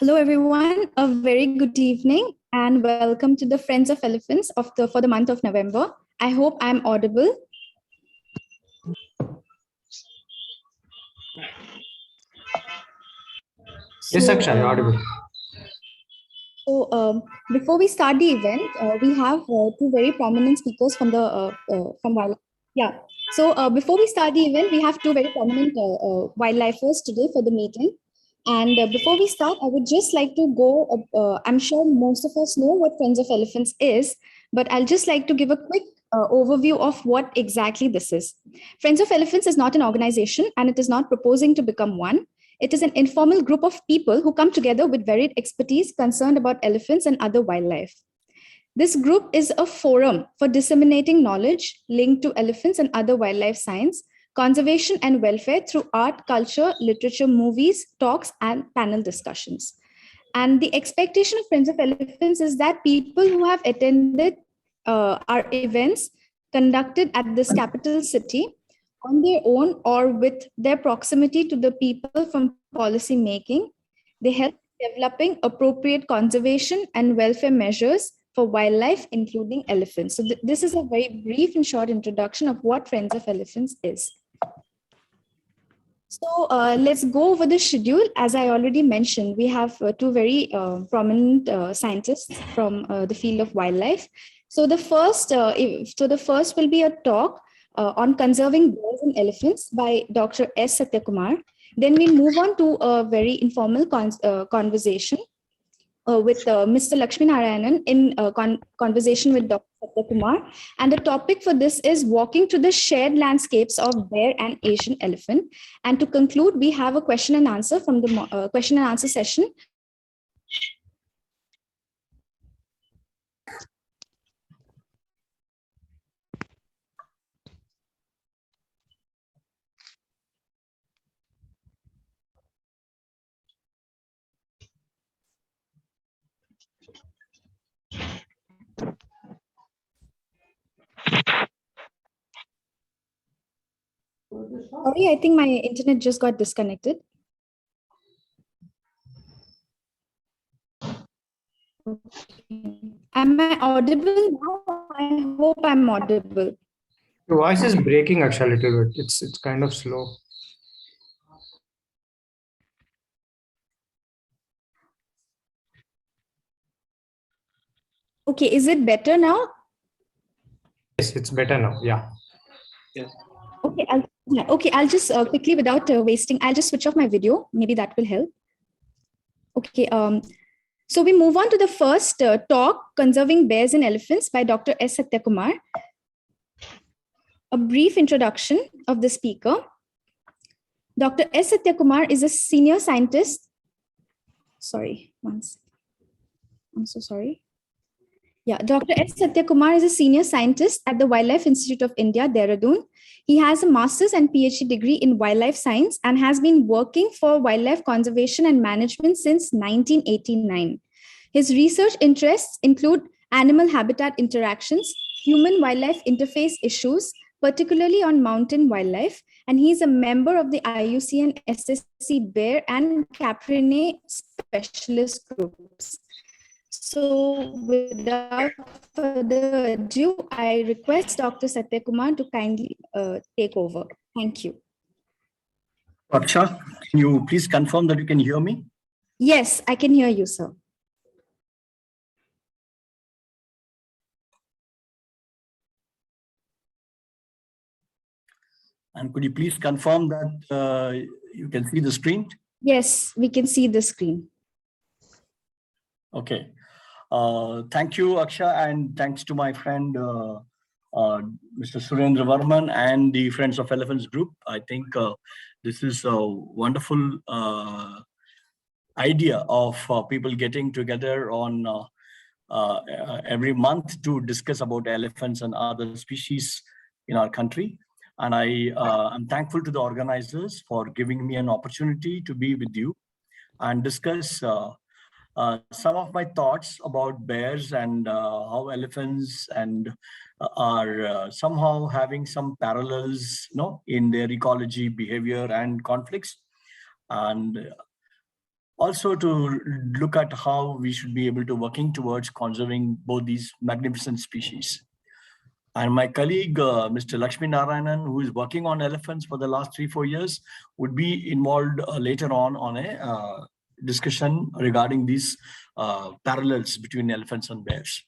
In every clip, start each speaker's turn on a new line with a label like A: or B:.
A: Hello, everyone. A very good evening and welcome to the Friends of Elephants for the month of November. I hope I'm audible.
B: Yes, Aksha, you're audible.
A: Before we start the event, we have two very prominent speakers from wildlife. Yeah. Before we start the event, we have two very prominent wildlifers today for the meeting. And before we start, I would just like to go. I'm sure most of us know what Friends of Elephants is, but I'll just like to give a quick overview of what exactly this is. Friends of Elephants is not an organization, and it is not proposing to become one. It is an informal group of people who come together with varied expertise concerned about elephants and other wildlife. This group is a forum for disseminating knowledge linked to elephants and other wildlife science, conservation and welfare through art, culture, literature, movies, talks, and panel discussions. And the expectation of Friends of Elephants is that people who have attended our events conducted at this capital city on their own or with their proximity to the people from policy making, they help developing appropriate conservation and welfare measures for wildlife, including elephants. So this is a very brief and short introduction of what Friends of Elephants is. So let's go over the schedule. As I already mentioned, we have two very prominent scientists from the field of wildlife. So the first will be a talk on conserving bears and elephants by Dr. Sathya Kumar. Then we move on to a very informal conversation with Mr. Lakshminarayanan in conversation with Dr. Sathya Kumar. And the topic for this is walking to the shared landscapes of bear and Asian elephant. And to conclude, we have a question and answer from the question and answer session. Sorry, I think my internet just got disconnected. Am I audible now? I hope I'm audible.
B: Your voice is breaking, Aksha, a little bit. It's kind of slow.
A: Okay, is it better now?
B: Yes, it's better now. Yeah. Yes.
A: Okay, I'll just quickly, without wasting, I'll just switch off my video. Maybe that will help. Okay, so we move on to the first talk, Conserving Bears and Elephants by Dr. Sathya Kumar. A brief introduction of the speaker. Dr. Sathya Kumar is a senior scientist. Sorry, one second. I'm so sorry. Yeah, Dr. Sathya Kumar is a senior scientist at the Wildlife Institute of India, Dehradun. He has a master's and PhD degree in wildlife science and has been working for wildlife conservation and management since 1989. His research interests include animal habitat interactions, human-wildlife interface issues, particularly on mountain wildlife, and he is a member of the IUCN SSC Bear and Caprine specialist groups. So without further ado, I request Dr. Sathya Kumar to kindly take over. Thank you.
C: Aksha, can you please confirm that you can hear me?
A: Yes, I can hear you, sir.
C: And could you please confirm that you can see the screen?
A: Yes, we can see the screen.
C: Okay. Thank you, Aksha, and thanks to my friend, Mr. Surendra Varman and the Friends of Elephants group. I think this is a wonderful idea of people getting together on every month to discuss about elephants and other species in our country. And I'm thankful to the organizers for giving me an opportunity to be with you and discuss some of my thoughts about bears and how elephants are somehow having some parallels, in their ecology, behavior, and conflicts. And Also to look at how we should be able to working towards conserving both these magnificent species. And my colleague, Mr. Lakshminarayanan, who is working on elephants for the last 3-4 years, would be involved later on a discussion regarding these parallels between elephants and bears.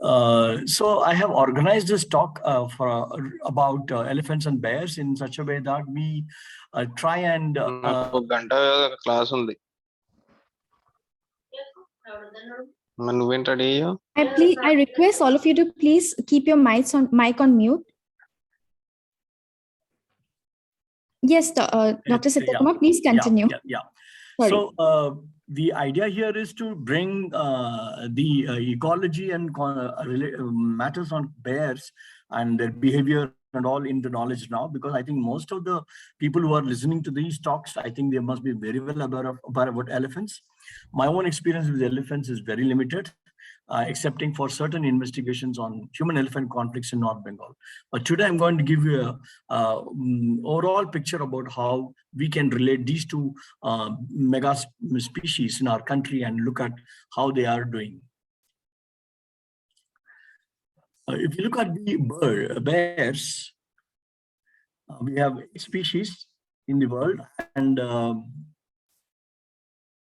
C: So I have organized this talk about elephants and bears in such a way that we try and
D: class on the
A: I request all of you to please keep your mic on mute. Yes, Dr. Sathyakumar, please continue.
C: So the idea here is to bring the ecology and matters on bears and their behavior and all into knowledge now, because I think most of the people who are listening to these talks, I think they must be very well aware about elephants. My own experience with elephants is very limited, excepting for certain investigations on human-elephant conflicts in North Bengal. But today I'm going to give you a overall picture about how we can relate these two mega species in our country and look at how they are doing. If you look at the bears, we have 8 species in the world, and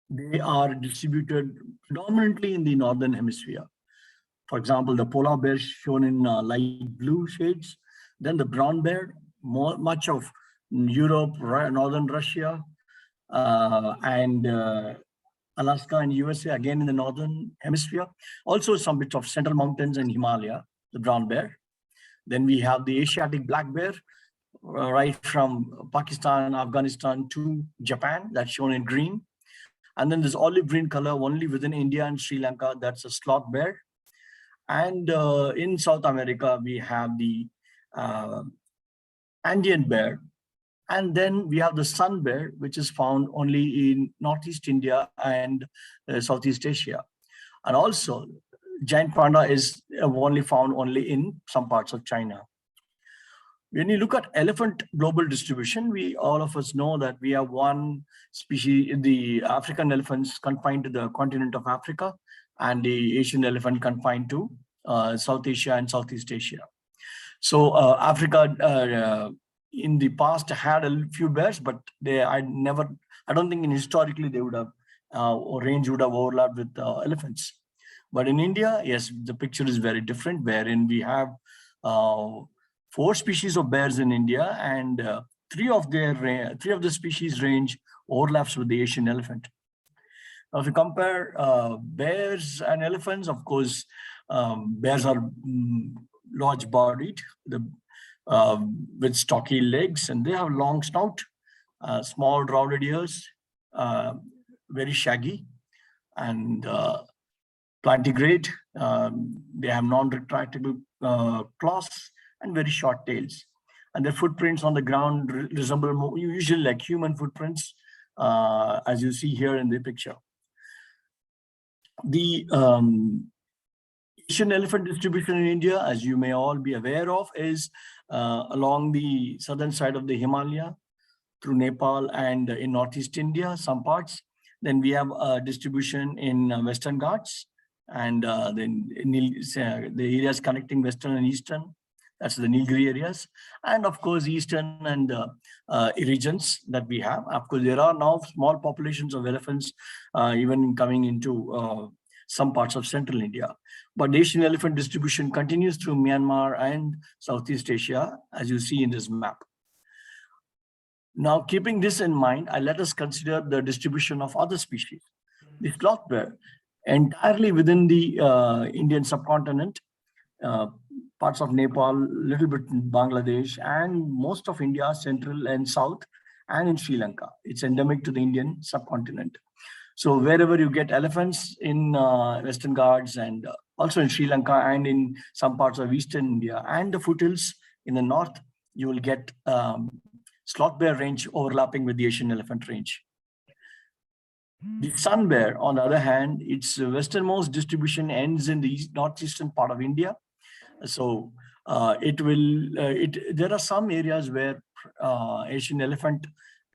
C: they are distributed predominantly in the northern hemisphere. For example, the polar bear shown in light blue shades, then the brown bear, much of Europe, northern Russia, and Alaska and USA, again in the northern hemisphere. Also some bit of central mountains and Himalaya, the brown bear. Then we have the Asiatic black bear, right from Pakistan, Afghanistan to Japan, that's shown in green. And then this olive green color only within India and Sri Lanka, that's a sloth bear. And in South America, we have the Andean bear. And then we have the sun bear, which is found only in Northeast India and Southeast Asia. And also, giant panda is only found only in some parts of China. When you look at elephant global distribution, all of us know that we have one species, the African elephants confined to the continent of Africa, and the Asian elephant confined to South Asia and Southeast Asia. So Africa in the past had a few bears, but I don't think historically they would have, or range would have overlapped with elephants. But in India, yes, the picture is very different, wherein we have 4 species of bears in India, and 3 of the species range overlaps with the Asian elephant. Now, if you compare bears and elephants, of course, bears are large-bodied, with stocky legs, and they have long snout, small rounded ears, very shaggy, and plantigrade. They have non-retractable claws and very short tails, and their footprints on the ground resemble usually like human footprints, as you see here in the picture. The Asian elephant distribution in India, as you may all be aware of, is along the southern side of the Himalaya, through Nepal and in Northeast India, some parts. Then we have distribution in Western Ghats, and then the areas connecting Western and Eastern, that's the Nilgiri areas, and of course Eastern and regions that we have. Of course, there are now small populations of elephants even coming into some parts of Central India. But the Asian elephant distribution continues through Myanmar and Southeast Asia, as you see in this map. Now, keeping this in mind, let us consider the distribution of other species. The sloth bear, entirely within the Indian subcontinent, parts of Nepal, little bit in Bangladesh, and most of India, central and south, and in Sri Lanka. It's endemic to the Indian subcontinent. So wherever you get elephants in Western Ghats, and also in Sri Lanka and in some parts of Eastern India and the foothills in the north, you will get sloth bear range overlapping with the Asian elephant range. The sun bear, on the other hand, its westernmost distribution ends in the northeastern part of India. So there are some areas where Asian elephant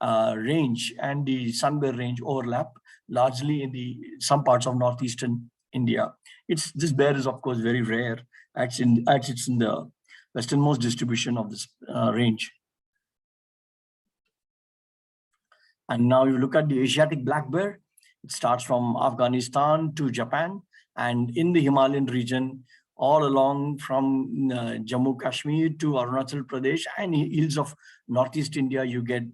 C: range and the sun bear range overlap largely in some parts of northeastern India. This bear is of course very rare. Actually, it's in the westernmost distribution of this range. And now you look at the Asiatic black bear. It starts from Afghanistan to Japan, and in the Himalayan region, all along from Jammu Kashmir to Arunachal Pradesh and hills of Northeast India, you get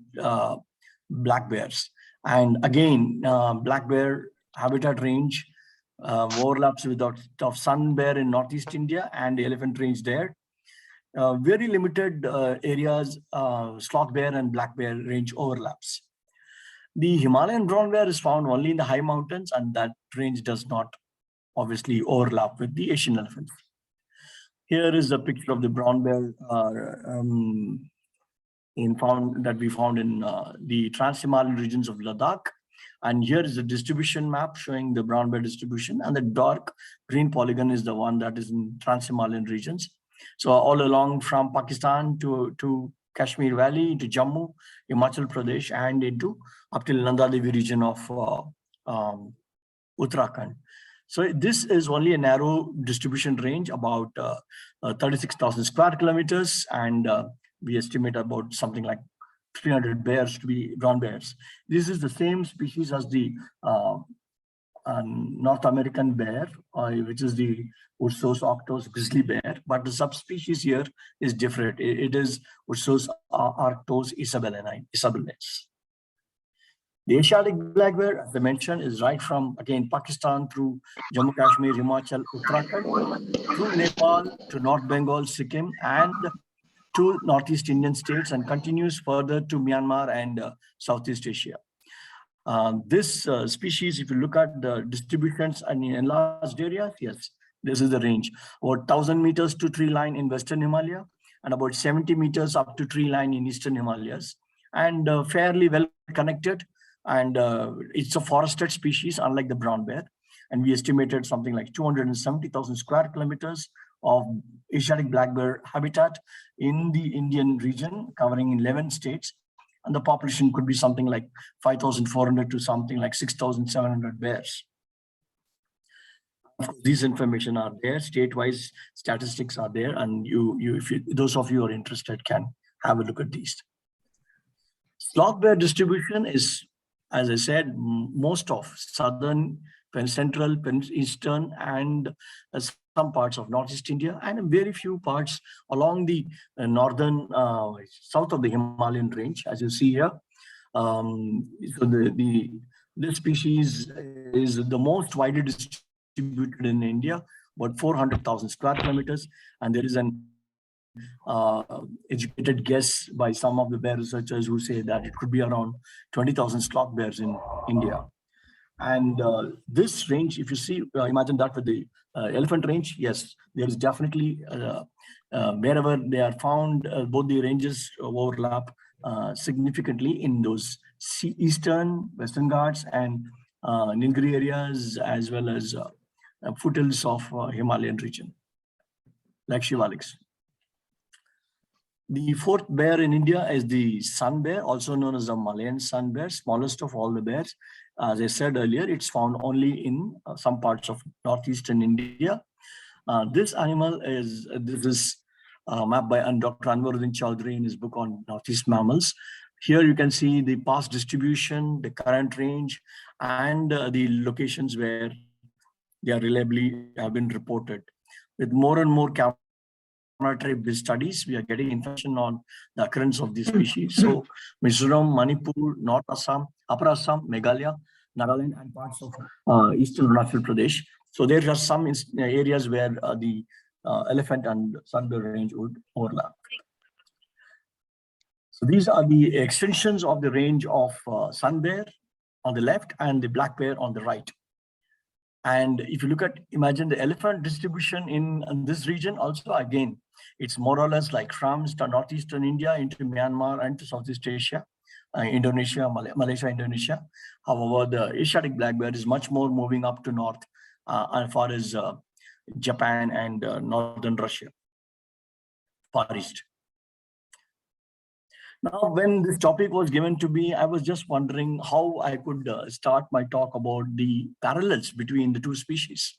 C: black bears. And again, black bear habitat range overlaps with that of sun bear in Northeast India and the elephant range there. Very limited areas, sloth bear and black bear range overlaps. The Himalayan brown bear is found only in the high mountains, and that range does not obviously overlap with the Asian elephants. Here is a picture of the brown bear that we found in the Trans-Himalayan regions of Ladakh. And here is a distribution map showing the brown bear distribution, and the dark green polygon is the one that is in Trans-Himalayan regions. So all along from Pakistan to Kashmir Valley, to Jammu, Himachal Pradesh, and into up till Nanda Devi region of Uttarakhand. So this is only a narrow distribution range, about 36,000 square kilometers, and we estimate about something like 300 bears to be brown bears. This is the same species as the North American bear, which is the Ursus arctos grizzly bear, but the subspecies here is different. It is Ursus arctos isabellensis. The Asiatic black bear, as I mentioned, is right from, again, Pakistan through Jammu Kashmir, Himachal, Uttarakhand, through Nepal to North Bengal, Sikkim, and to Northeast Indian states, and continues further to Myanmar and Southeast Asia. This species, if you look at the distributions in enlarged areas, yes, this is the range. About 1,000 meters to tree line in Western Himalaya, and about 70 meters up to tree line in Eastern Himalayas, and fairly well connected. And it's a forested species, unlike the brown bear. And we estimated something like 270,000 square kilometers of Asiatic black bear habitat in the Indian region, covering 11 states. And the population could be something like 5,400 to something like 6,700 bears. These information are there, state-wise statistics are there, and those of you who are interested can have a look at these. Sloth bear distribution is, as I said, most of southern, central, eastern, and some parts of Northeast India, and very few parts along the northern, south of the Himalayan range, as you see here. So this species is the most widely distributed in India, about 400,000 square kilometers, and there is an educated guess by some of the bear researchers who say that it could be around 20,000 sloth bears in India. And this range, if you see, imagine that with the elephant range, yes, there is definitely, wherever they are found, both the ranges overlap significantly in those eastern, western Ghats and Nilgiri areas, as well as foothills of Himalayan region, like Shivaliks. The fourth bear in India is the sun bear, also known as the Malayan sun bear, smallest of all the bears. As I said earlier, it's found only in some parts of northeastern India. This animal is mapped by Dr. Chowdhary in his book on Northeast mammals. Here you can see the past distribution, the current range, and the locations where they are reliably have been reported. With more and more camera-based studies, we are getting information on the occurrence of these species. So Mizoram, Manipur, North Assam, Upper Assam, Meghalaya, Nagaland, and parts of eastern Arunachal Pradesh. So there are some areas where the elephant and sun bear range would overlap. So these are the extensions of the range of sun bear on the left and the black bear on the right. And if you look at, imagine the elephant distribution in this region also, again, it's more or less like from northeastern India into Myanmar and to Southeast Asia, Indonesia, Malaysia, Indonesia. However, the Asiatic black bear is much more moving up to north as far as Japan and northern Russia, Far East. Now, when this topic was given to me, I was just wondering how I could start my talk about the parallels between the two species.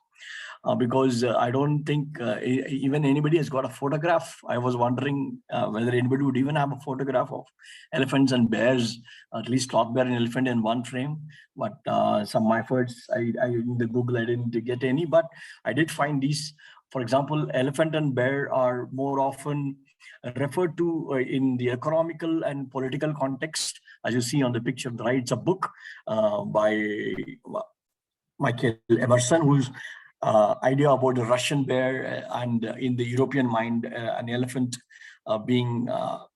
C: Because I don't think even anybody has got a photograph. I was wondering whether anybody would even have a photograph of elephants and bears, at least cloth bear and elephant in one frame. But some efforts, I in the Google, I didn't get any, but I did find these. For example, elephant and bear are more often referred to in the economical and political context. As you see on the picture, right, it's a book by Michael Emerson, who's idea about the Russian bear and in the European mind, an elephant being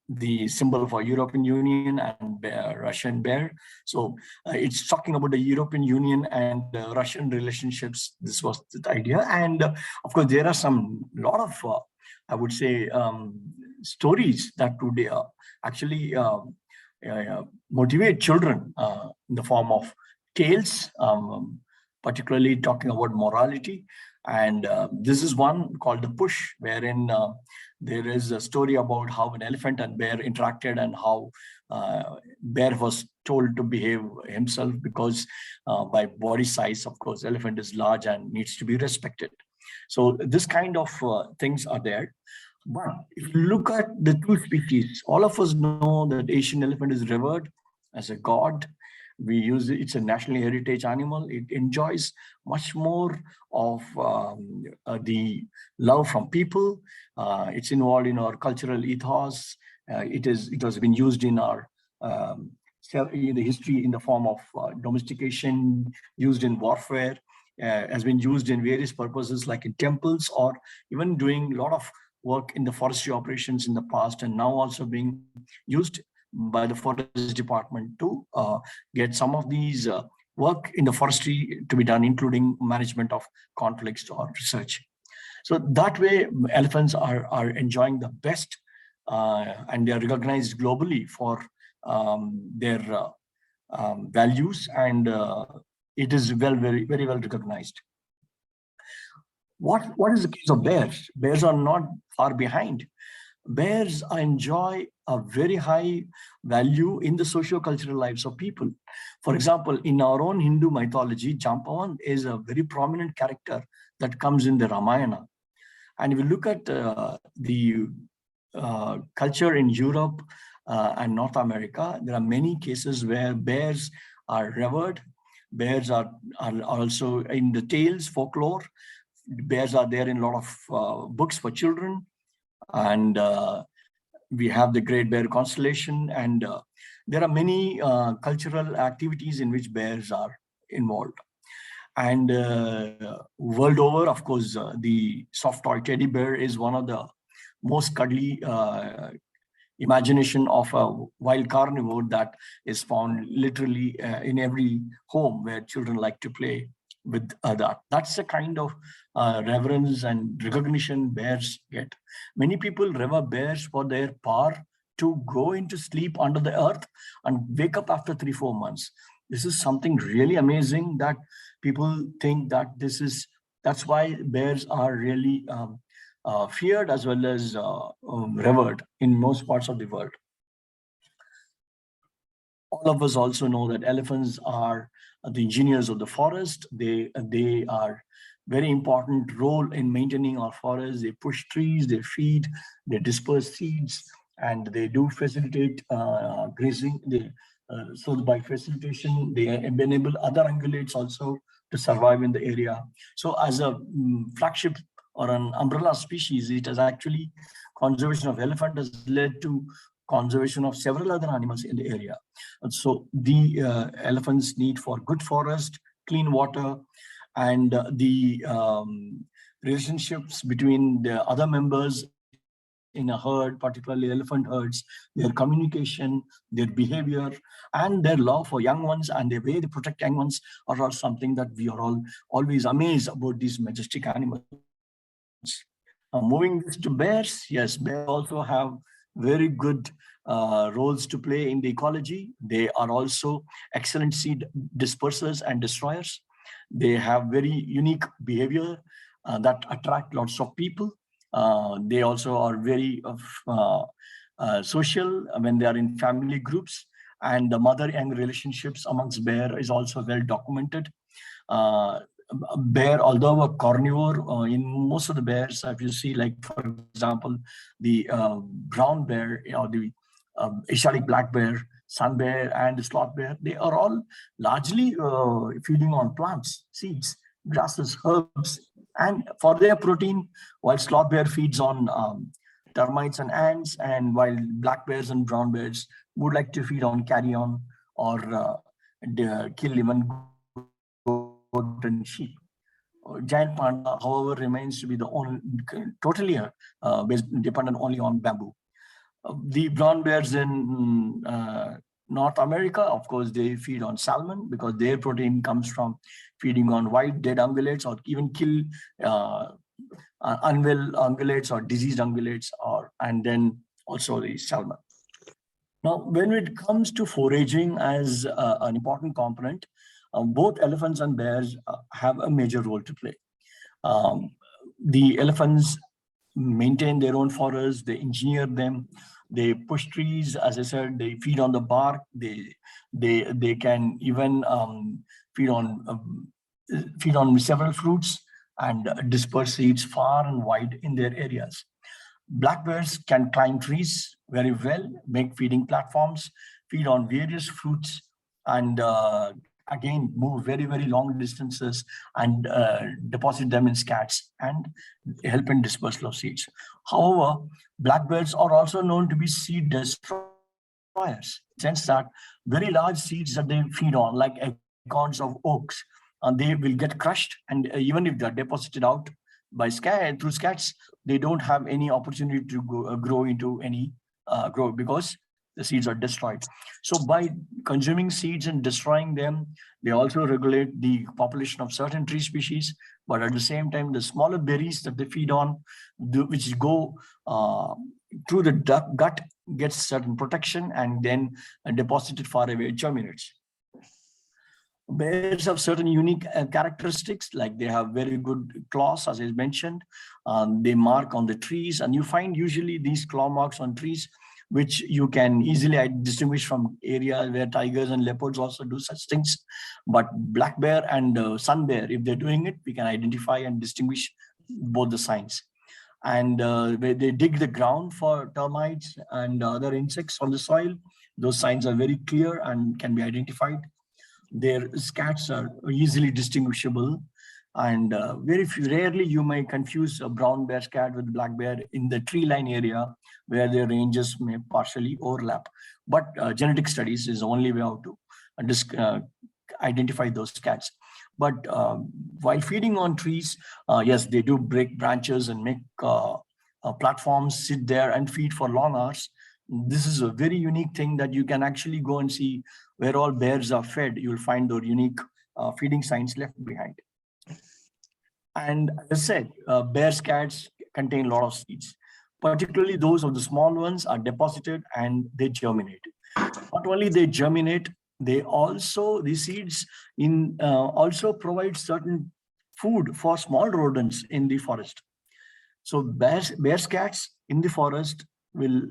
C: the symbol for European Union and Russian bear. So it's talking about the European Union and Russian relationships. This was the idea. And of course, there are lot of, I would say, stories that would actually motivate children in the form of tales, particularly talking about morality. And this is one called The Push, wherein there is a story about how an elephant and bear interacted and how bear was told to behave himself because by body size, of course, elephant is large and needs to be respected. So this kind of things are there. But if you look at the two species, all of us know that Asian elephant is revered as a god. We use it, it's a national heritage animal. It enjoys much more of the love from people. It's involved in our cultural ethos. It has been used in our in the history in the form of domestication, used in warfare, has been used in various purposes like in temples or even doing a lot of work in the forestry operations in the past, and now also being used by the forest department to get some of these work in the forestry to be done, including management of conflicts or research. So that way, elephants are enjoying the best, and they are recognized globally for their values, and it is very well recognized. What is the case of bears? Bears are not far behind. Bears enjoy a very high value in the socio-cultural lives of people. For example, in our own Hindu mythology, Jampavan is a very prominent character that comes in the Ramayana. And if you look at the culture in Europe and North America, there are many cases where bears are revered. Bears are also in the tales, folklore. Bears are there in a lot of books for children. And we have the Great Bear Constellation, and there are many cultural activities in which bears are involved. And world over, of course, the soft toy teddy bear is one of the most cuddly imagination of a wild carnivore that is found literally in every home where children like to play with that. That's the kind of reverence and recognition bears get. Many people revere bears for their power to go into sleep under the earth and wake up after 3-4 months. This is something really amazing that people think that that's why bears are really feared as well as revered in most parts of the world. All of us also know that elephants are the engineers of the forest. They are very important role in maintaining our forests. They push trees, they feed, they disperse seeds, and they do facilitate grazing. So by facilitation, they enable other ungulates also to survive in the area. So as a flagship or an umbrella species, it has actually, conservation of elephant has led to conservation of several other animals in the area. And so the elephants need for good forest, clean water, and the relationships between the other members in a herd, particularly elephant herds, their communication, their behavior, and their love for young ones and the way they protect young ones are all something that we are all always amazed about these majestic animals. Moving this to bears, yes, bears also have very good roles to play in the ecology. They are also excellent seed dispersers and destroyers. They have very unique behavior that attract lots of people. They also are very social when they are in family groups, and the mother-young relationships amongst bear is also well documented. Bear, although a carnivore, in most of the bears, if you see, like for example, the brown bear or the Asiatic black bear, sun bear, and the sloth bear, they are all largely feeding on plants, seeds, grasses, herbs, and for their protein, while sloth bear feeds on termites and ants, and while black bears and brown bears would like to feed on carrion or kill even goat and sheep. Giant panda, however, remains to be the only totally dependent only on bamboo. The brown bears in North America, of course, they feed on salmon because their protein comes from feeding on wild dead ungulates or even kill unwell ungulates or diseased ungulates, and then also the salmon. Now, when it comes to foraging as an important component, both elephants and bears have a major role to play. The elephants maintain their own forests, they engineer them, they push trees, as I said, they feed on the bark, they can even feed on several fruits and disperse seeds far and wide in their areas. Black bears can climb trees very well, make feeding platforms, feed on various fruits, and again move very, very long distances and deposit them in scats and help in dispersal of seeds. However, black bears are also known to be seed destroyers, in the sense that very large seeds that they feed on, like acorns of oaks, they will get crushed, and even if they're deposited out by through scats, they don't have any opportunity to grow into any grow because the seeds are destroyed. So by consuming seeds and destroying them, they also regulate the population of certain tree species, but at the same time, the smaller berries that they feed on, which go through the gut, gets certain protection and then deposited far away, it germinates. Bears have certain unique characteristics, like they have very good claws, as I mentioned. They mark on the trees, and you find usually these claw marks on trees, which you can easily distinguish from areas where tigers and leopards also do such things. But black bear and sun bear, if they're doing it, we can identify and distinguish both the signs. And where they dig the ground for termites and other insects on the soil, those signs are very clear and can be identified. Their scats are easily distinguishable, and rarely you may confuse a brown bear scat with black bear in the tree line area where their ranges may partially overlap. But genetic studies is the only way how to identify those scats. But while feeding on trees, yes, they do break branches and make platforms, sit there and feed for long hours. This is a very unique thing that you can actually go and see where all bears are fed. You'll find those unique feeding signs left behind. And as I said, bear scats contain a lot of seeds, particularly those of the small ones are deposited and they germinate. Not only they germinate, they also, the seeds also provide certain food for small rodents in the forest. So bear scats in the forest will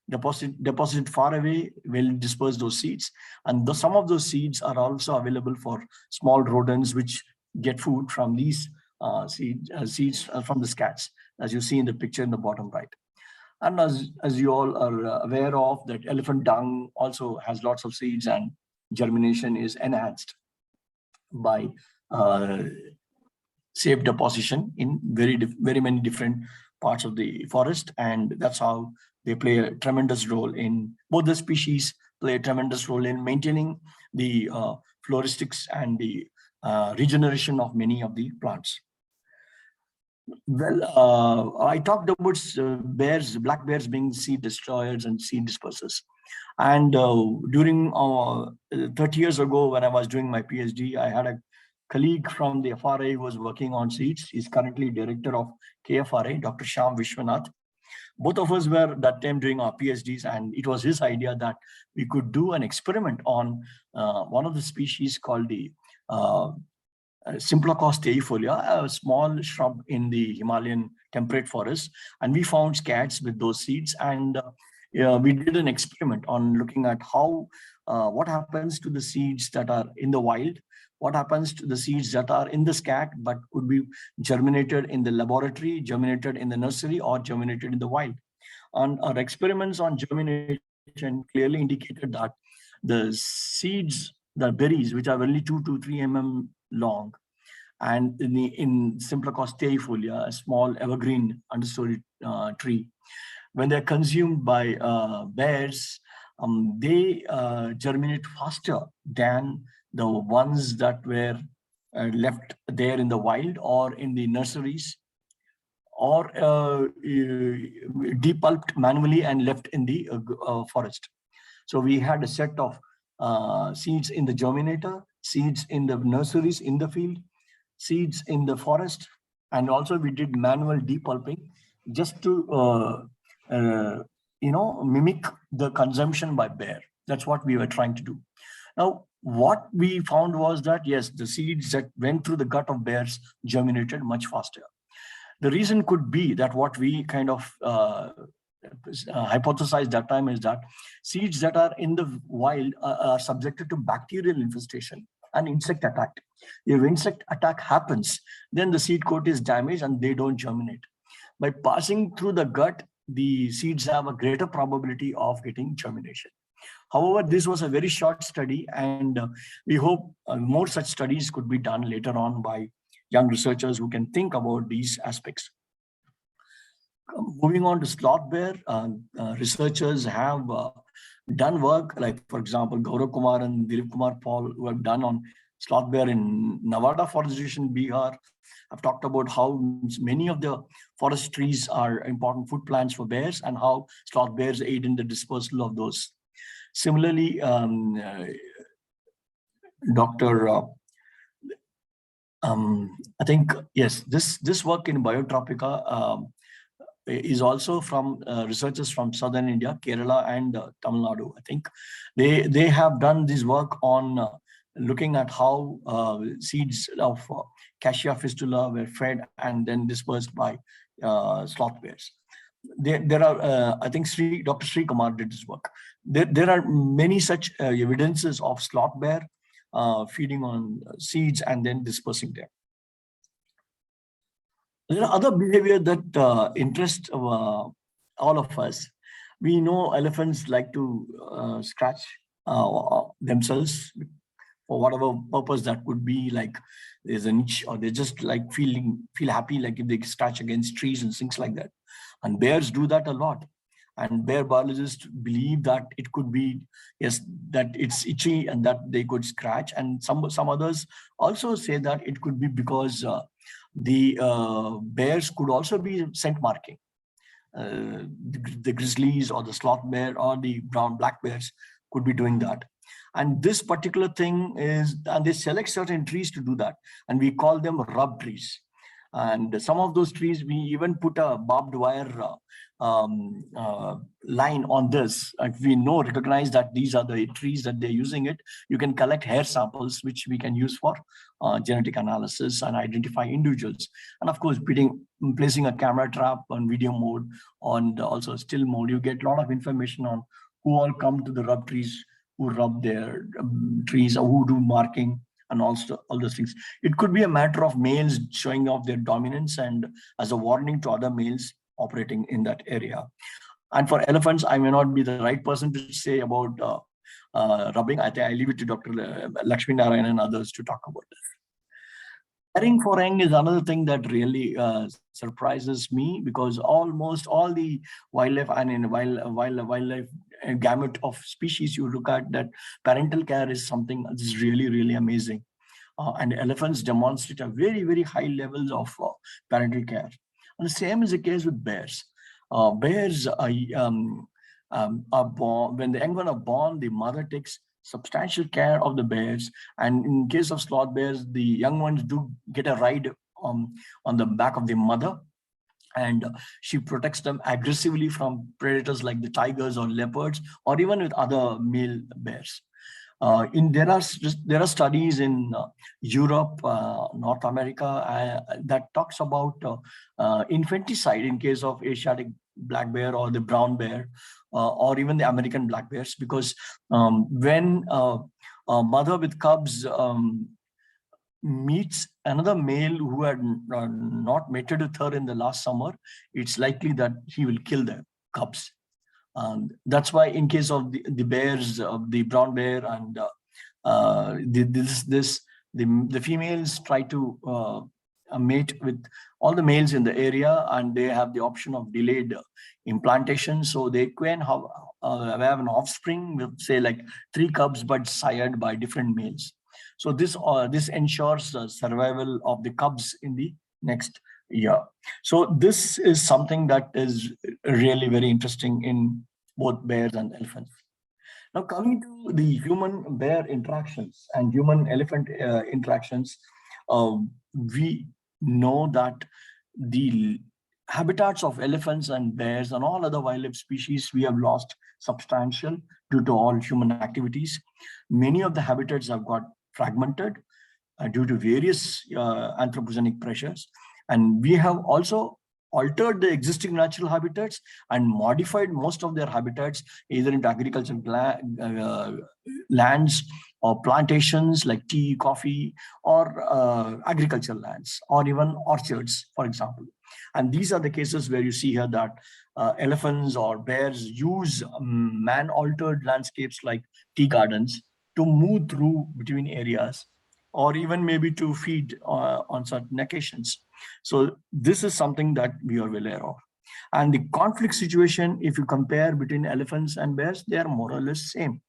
C: deposit far away, will disperse those seeds, and some of those seeds are also available for small rodents which get food from these seeds from the scats, as you see in the picture in the bottom right. And as you all are aware of, that elephant dung also has lots of seeds, and germination is enhanced by safe deposition in very many different parts of the forest, and that's how they play a tremendous role in both the species, play a tremendous role in maintaining the floristics and the regeneration of many of the plants. Well, I talked about black bears being seed destroyers and seed dispersers. And during 30 years ago, when I was doing my PhD, I had a colleague from the FRA who was working on seeds. He's currently director of KFRA, Dr. Shyam Vishwanath. Both of us were that time doing our PhDs, and it was his idea that we could do an experiment on one of the species called the Simplacos theifolia, a small shrub in the Himalayan temperate forest. And we found scats with those seeds. And we did an experiment on looking at how what happens to the seeds that are in the wild, what happens to the seeds that are in the scat but could be germinated in the laboratory, germinated in the nursery, or germinated in the wild. And our experiments on germination clearly indicated that the seeds, the berries, which are only 2 to 3 mm long, and in Simplex theifolia, a small evergreen understory tree, when they're consumed by bears, they germinate faster than the ones that were left there in the wild or in the nurseries, or depulped manually and left in the forest. So we had a set of seeds in the germinator, seeds in the nurseries in the field, seeds in the forest, and also we did manual depulping just to mimic the consumption by bear. That's what we were trying to do. Now, what we found was that yes, the seeds that went through the gut of bears germinated much faster. The reason could be that what we kind of hypothesized that time is that seeds that are in the wild are subjected to bacterial infestation and insect attack. If insect attack happens, then the seed coat is damaged and they don't germinate. By passing through the gut, the seeds have a greater probability of getting germination. However, this was a very short study, and we hope more such studies could be done later on by young researchers who can think about these aspects. Moving on to sloth bear, researchers have done work like, for example, Gaurav Kumar and Dilip Kumar Paul, who have done on sloth bear in Nevada Forest Division, Bihar. I've talked about how many of the forest trees are important food plants for bears and how sloth bears aid in the dispersal of those. Similarly, I think, yes, this work in Biotropica is also from researchers from southern India, Kerala and Tamil Nadu. I think they have done this work on looking at how seeds of Cassia fistula were fed and then dispersed by sloth bears. There are, I think Dr. Sri Kumar did this work. There are many such evidences of sloth bear feeding on seeds and then dispersing them. There are other behavior that interest all of us. We know elephants like to scratch themselves for whatever purpose that could be, like there's an itch, or they just like feel happy, like if they scratch against trees and things like that. And bears do that a lot. And bear biologists believe that it could be, yes, that it's itchy and that they could scratch. And some others also say that it could be because the bears could also be scent marking. The grizzlies or the sloth bear or the black bears could be doing that. And this particular thing is, and they select certain trees to do that. And we call them rub trees. And some of those trees, we even put a barbed wire line on this. If we recognize that these are the trees that they're using it, you can collect hair samples, which we can use for genetic analysis and identify individuals. And of course, placing a camera trap on video mode, on also still mode, you get a lot of information on who all come to the rub trees, who rub their trees, or who do marking, and also all those things. It could be a matter of males showing off their dominance and as a warning to other males operating in that area. And for elephants, I may not be the right person to say about rubbing. I think I leave it to Dr. Lakshminarayanan and others to talk about this. Caring for young is another thing that really surprises me, because almost all the wildlife and in wildlife gamut of species you look at, that parental care is something that is really, really amazing. And elephants demonstrate a very, very high levels of parental care. And the same is the case with bears. Bears are born, when the young ones are born, the mother takes substantial care of the bears. And in case of sloth bears, the young ones do get a ride on the back of the mother, and she protects them aggressively from predators like the tigers or leopards, or even with other male bears. There are studies in Europe, North America, that talks about infanticide in case of Asiatic black bear or the brown bear, or even the American black bears, because when a mother with cubs meets another male who had not mated with her in the last summer, it's likely that he will kill the cubs. That's why in case of the bears, the brown bear and the females try to mate with all the males in the area, and they have the option of delayed implantation, so they can have an offspring with, say, like 3 cubs but sired by different males. So this ensures the survival of the cubs in the next year. So this is something that is really very interesting in both bears and elephants. Now, coming to the human-bear interactions and human-elephant interactions, we know that the habitats of elephants and bears and all other wildlife species we have lost substantial due to all human activities. Many of the habitats have got fragmented due to various anthropogenic pressures, and we have also altered the existing natural habitats and modified most of their habitats either into agricultural lands or plantations like tea, coffee, or agricultural lands, or even orchards, for example. And these are the cases where you see here that elephants or bears use man-altered landscapes like tea gardens to move through between areas, or even maybe to feed on certain occasions. So this is something that we are aware of. And the conflict situation, if you compare between elephants and bears, they are more or less same.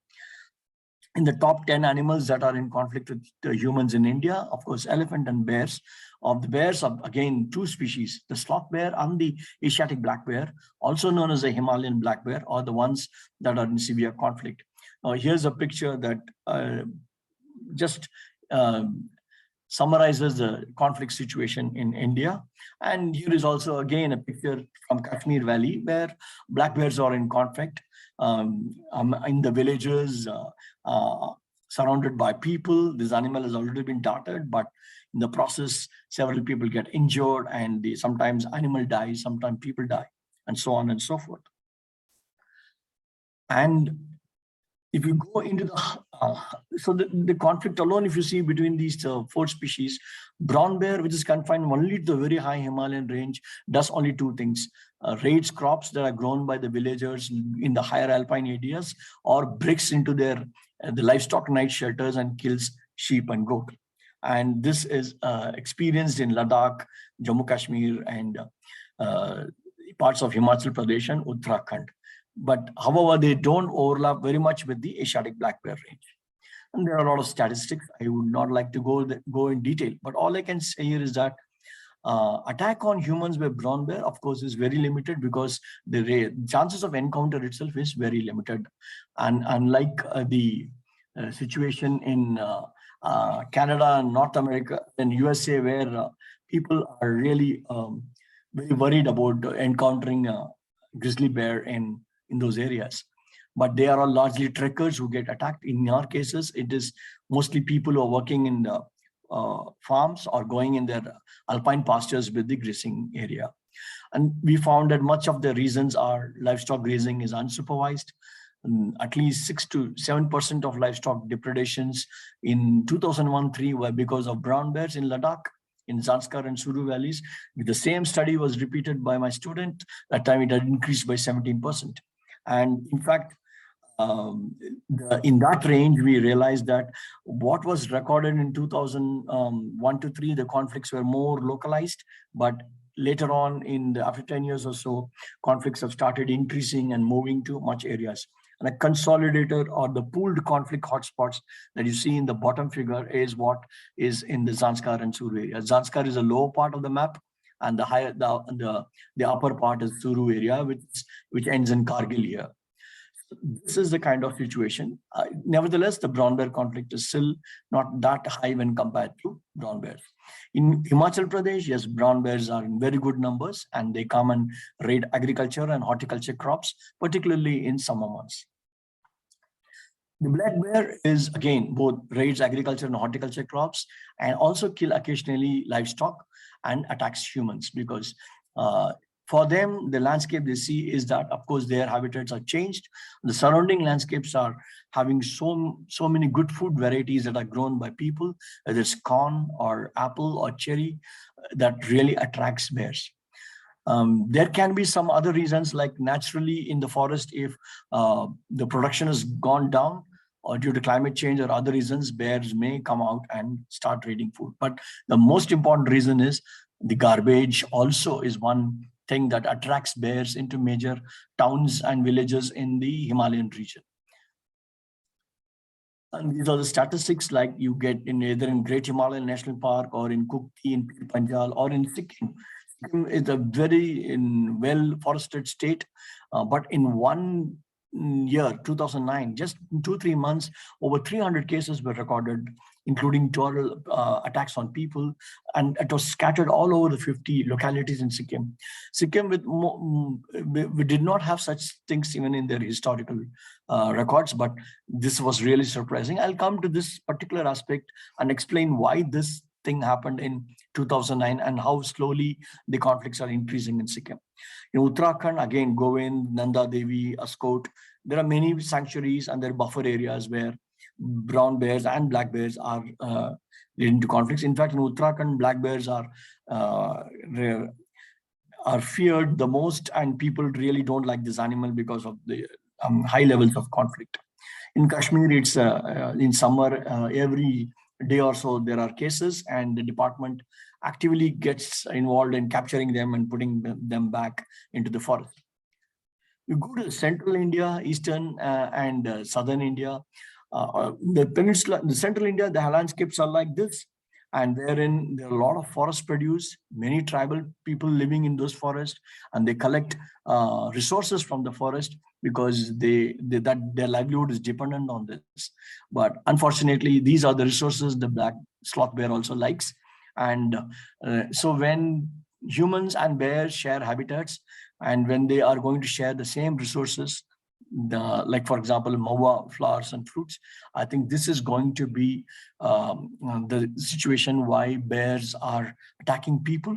C: In the top 10 animals that are in conflict with the humans in India, of course, elephant and bears. Of the bears, are again 2 species, the sloth bear and the Asiatic black bear, also known as the Himalayan black bear, are the ones that are in severe conflict. Now, here's a picture that just summarizes the conflict situation in India. And here is also again a picture from Kashmir Valley where black bears are in conflict in the villages, surrounded by people. This animal has already been darted, but in the process, several people get injured, and sometimes animal dies, sometimes people die, and so on and so forth. And if you go into the conflict alone, if you see between these 4 species, brown bear, which is confined only to the very high Himalayan range, does only 2 things: raids crops that are grown by the villagers in the higher alpine areas, or breaks into the livestock night shelters and kills sheep and goat. And this is experienced in Ladakh, Jammu Kashmir, and parts of Himachal Pradesh and Uttarakhand. But however, they don't overlap very much with the Asiatic black bear range. And there are a lot of statistics. I would not like to go in detail, but all I can say here is that attack on humans by brown bear, of course, is very limited because the chances of encounter itself is very limited. And unlike the situation in Canada and North America and USA, where people are really very worried about encountering a grizzly bear in those areas. But they are all largely trekkers who get attacked. In our cases, it is mostly people who are working in the farms or going in their alpine pastures with the grazing area. And we found that much of the reasons are livestock grazing is unsupervised. At least 6 to 7% of livestock depredations in 2001-3 were because of brown bears in Ladakh, in Zanskar and Suru valleys. The same study was repeated by my student. That time it had increased by 17%. And in fact, in that range, we realized that what was recorded in 2001-3, the conflicts were more localized, but later on, after 10 years or so, conflicts have started increasing and moving to much areas. And a consolidator or the pooled conflict hotspots that you see in the bottom figure is what is in the Zanskar and Suru area. Zanskar is a lower part of the map, and the upper part is Suru area, which ends in Kargil here. This is the kind of situation. Nevertheless, the brown bear conflict is still not that high when compared to brown bears. In Himachal Pradesh, yes, brown bears are in very good numbers, and they come and raid agriculture and horticulture crops, particularly in summer months. The black bear is, again, both raids agriculture and horticulture crops, and also kill occasionally livestock and attacks humans, because For them, the landscape they see is that, of course, their habitats are changed. The surrounding landscapes are having so many good food varieties that are grown by people, whether it's corn or apple or cherry, that really attracts bears. There can be some other reasons, like naturally in the forest, if the production has gone down, or due to climate change or other reasons, bears may come out and start raiding food. But the most important reason is the garbage also is one thing that attracts bears into major towns and villages in the Himalayan region. And these are the statistics like you get in either in Great Himalayan National Park or in Kukti, in Pir Panjal, or in Sikkim. Sikkim is a very well forested state, but in one year, 2009, just in 2-3 months, over 300 cases were recorded, including 12 attacks on people, and it was scattered all over the 50 localities in Sikkim. Sikkim, we did not have such things even in their historical records, but this was really surprising. I'll come to this particular aspect and explain why this thing happened in 2009 and how slowly the conflicts are increasing in Sikkim. In Uttarakhand, again, Govind, Nanda Devi, Askot, there are many sanctuaries and there are buffer areas where brown bears and black bears are leading to conflicts. In fact, in Uttarakhand, black bears are feared the most, and people really don't like this animal because of the high levels of conflict. In Kashmir, it's in summer, every day or so there are cases, and the department actively gets involved in capturing them and putting them back into the forest. You go to central India, eastern and southern India, the peninsula, the central India, the landscapes are like this, and therein there are a lot of forest produce, many tribal people living in those forests, and they collect resources from the forest because their livelihood is dependent on this. But unfortunately, these are the resources the black sloth bear also likes. And so when humans and bears share habitats, and when they are going to share the same resources, like for example, mawa, flowers and fruits, I think this is going to be the situation why bears are attacking people,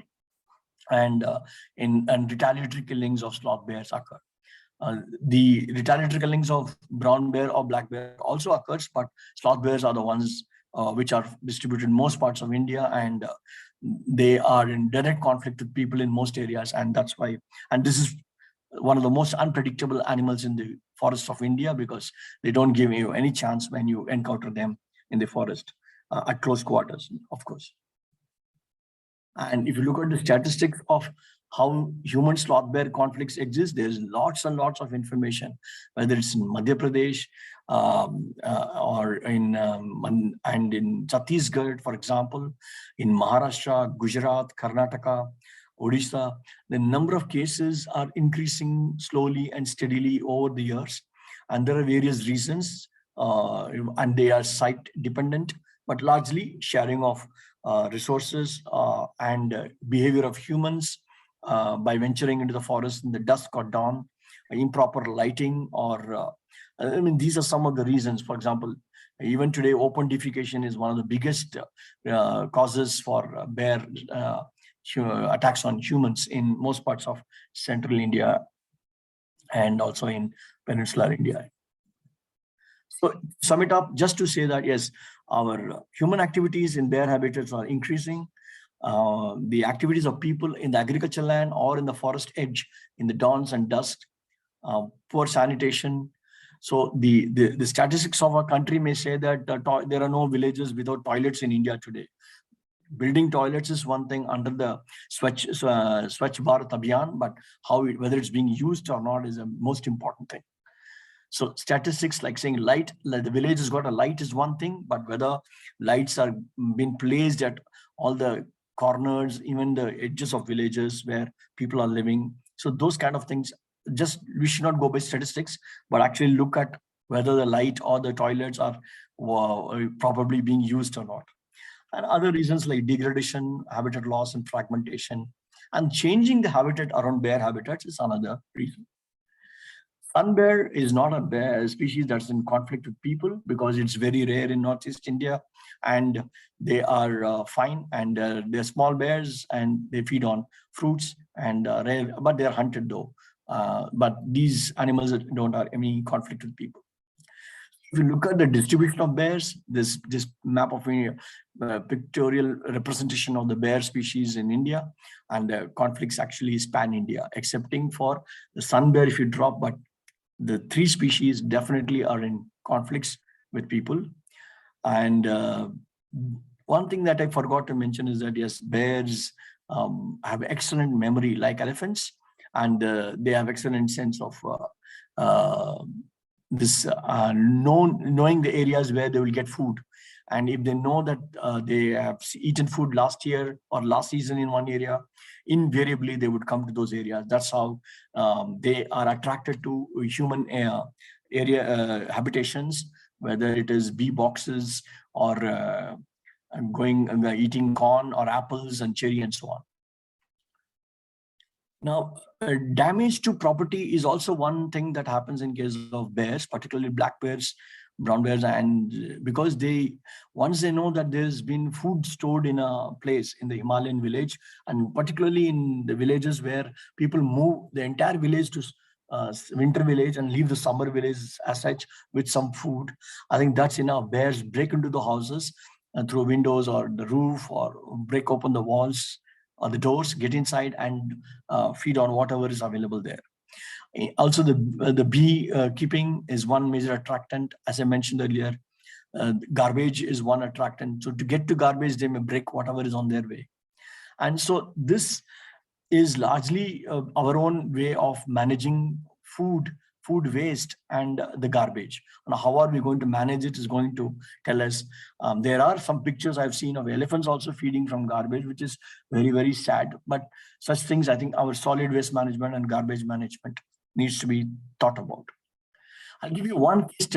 C: and retaliatory killings of sloth bears occur. The retaliatory killings of brown bear or black bear also occurs, but sloth bears are the ones which are distributed in most parts of India, and they are in direct conflict with people in most areas, and that's why. And this is one of the most unpredictable animals in the forests of India, because they don't give you any chance when you encounter them in the forest at close quarters, of course. And if you look at the statistics of how human sloth bear conflicts exist, there's lots and lots of information, whether it's in Madhya Pradesh or in Chhattisgarh, for example, in Maharashtra, Gujarat, Karnataka, Odisha. The number of cases are increasing slowly and steadily over the years, and there are various reasons, and they are site dependent, but largely sharing of resources and behavior of humans by venturing into the forest in the dusk or dawn, improper lighting, or these are some of the reasons. For example, even today, open defecation is one of the biggest causes for bear attacks on humans in most parts of central India and also in peninsular India. So sum it up, just to say that yes, our human activities in bear habitats are increasing. The activities of people in the agricultural land or in the forest edge in the dawns and dusk, poor sanitation. So the statistics of our country may say that there are no villages without toilets in India today. Building toilets is one thing under the Swachh Bharat Abhiyan, but whether it's being used or not is the most important thing. So statistics like saying light, like the village has got a light is one thing, but whether lights are being placed at all the corners, even the edges of villages where people are living. So those kind of things, just we should not go by statistics, but actually look at whether the light or the toilets are probably being used or not. And other reasons like degradation, habitat loss and fragmentation, and changing the habitat around bear habitats is another reason. Sun bear is not a bear species that's in conflict with people because it's very rare in Northeast India. and they are fine, and they're small bears, and they feed on fruits, and but they're hunted though. But these animals don't have any conflict with people. If you look at the distribution of bears, this map of pictorial representation of the bear species in India, and the conflicts actually span India, excepting for the sun bear if you drop, but the 3 species definitely are in conflicts with people. And one thing that I forgot to mention is that yes, bears have excellent memory like elephants, and they have excellent sense of knowing the areas where they will get food. And if they know that they have eaten food last year or last season in one area, invariably they would come to those areas. That's how they are attracted to human area habitations, whether it is bee boxes or eating corn or apples and cherry and so on. Now, damage to property is also one thing that happens in case of bears, particularly black bears, brown bears, and because once they know that there's been food stored in a place in the Himalayan village, and particularly in the villages where people move the entire village to winter village and leave the summer village as such with some food, I think that's enough. Bears break into the houses and through windows or the roof, or break open the walls or the doors, get inside and feed on whatever is available there. Also, the bee keeping is one major attractant. As I mentioned earlier, garbage is one attractant. So to get to garbage, they may break whatever is on their way. And so this is largely our own way of managing food waste and the garbage. And how are we going to manage it is going to tell us. There are some pictures I've seen of elephants also feeding from garbage, which is very, very sad. But such things, I think our solid waste management and garbage management needs to be thought about. I'll give you one case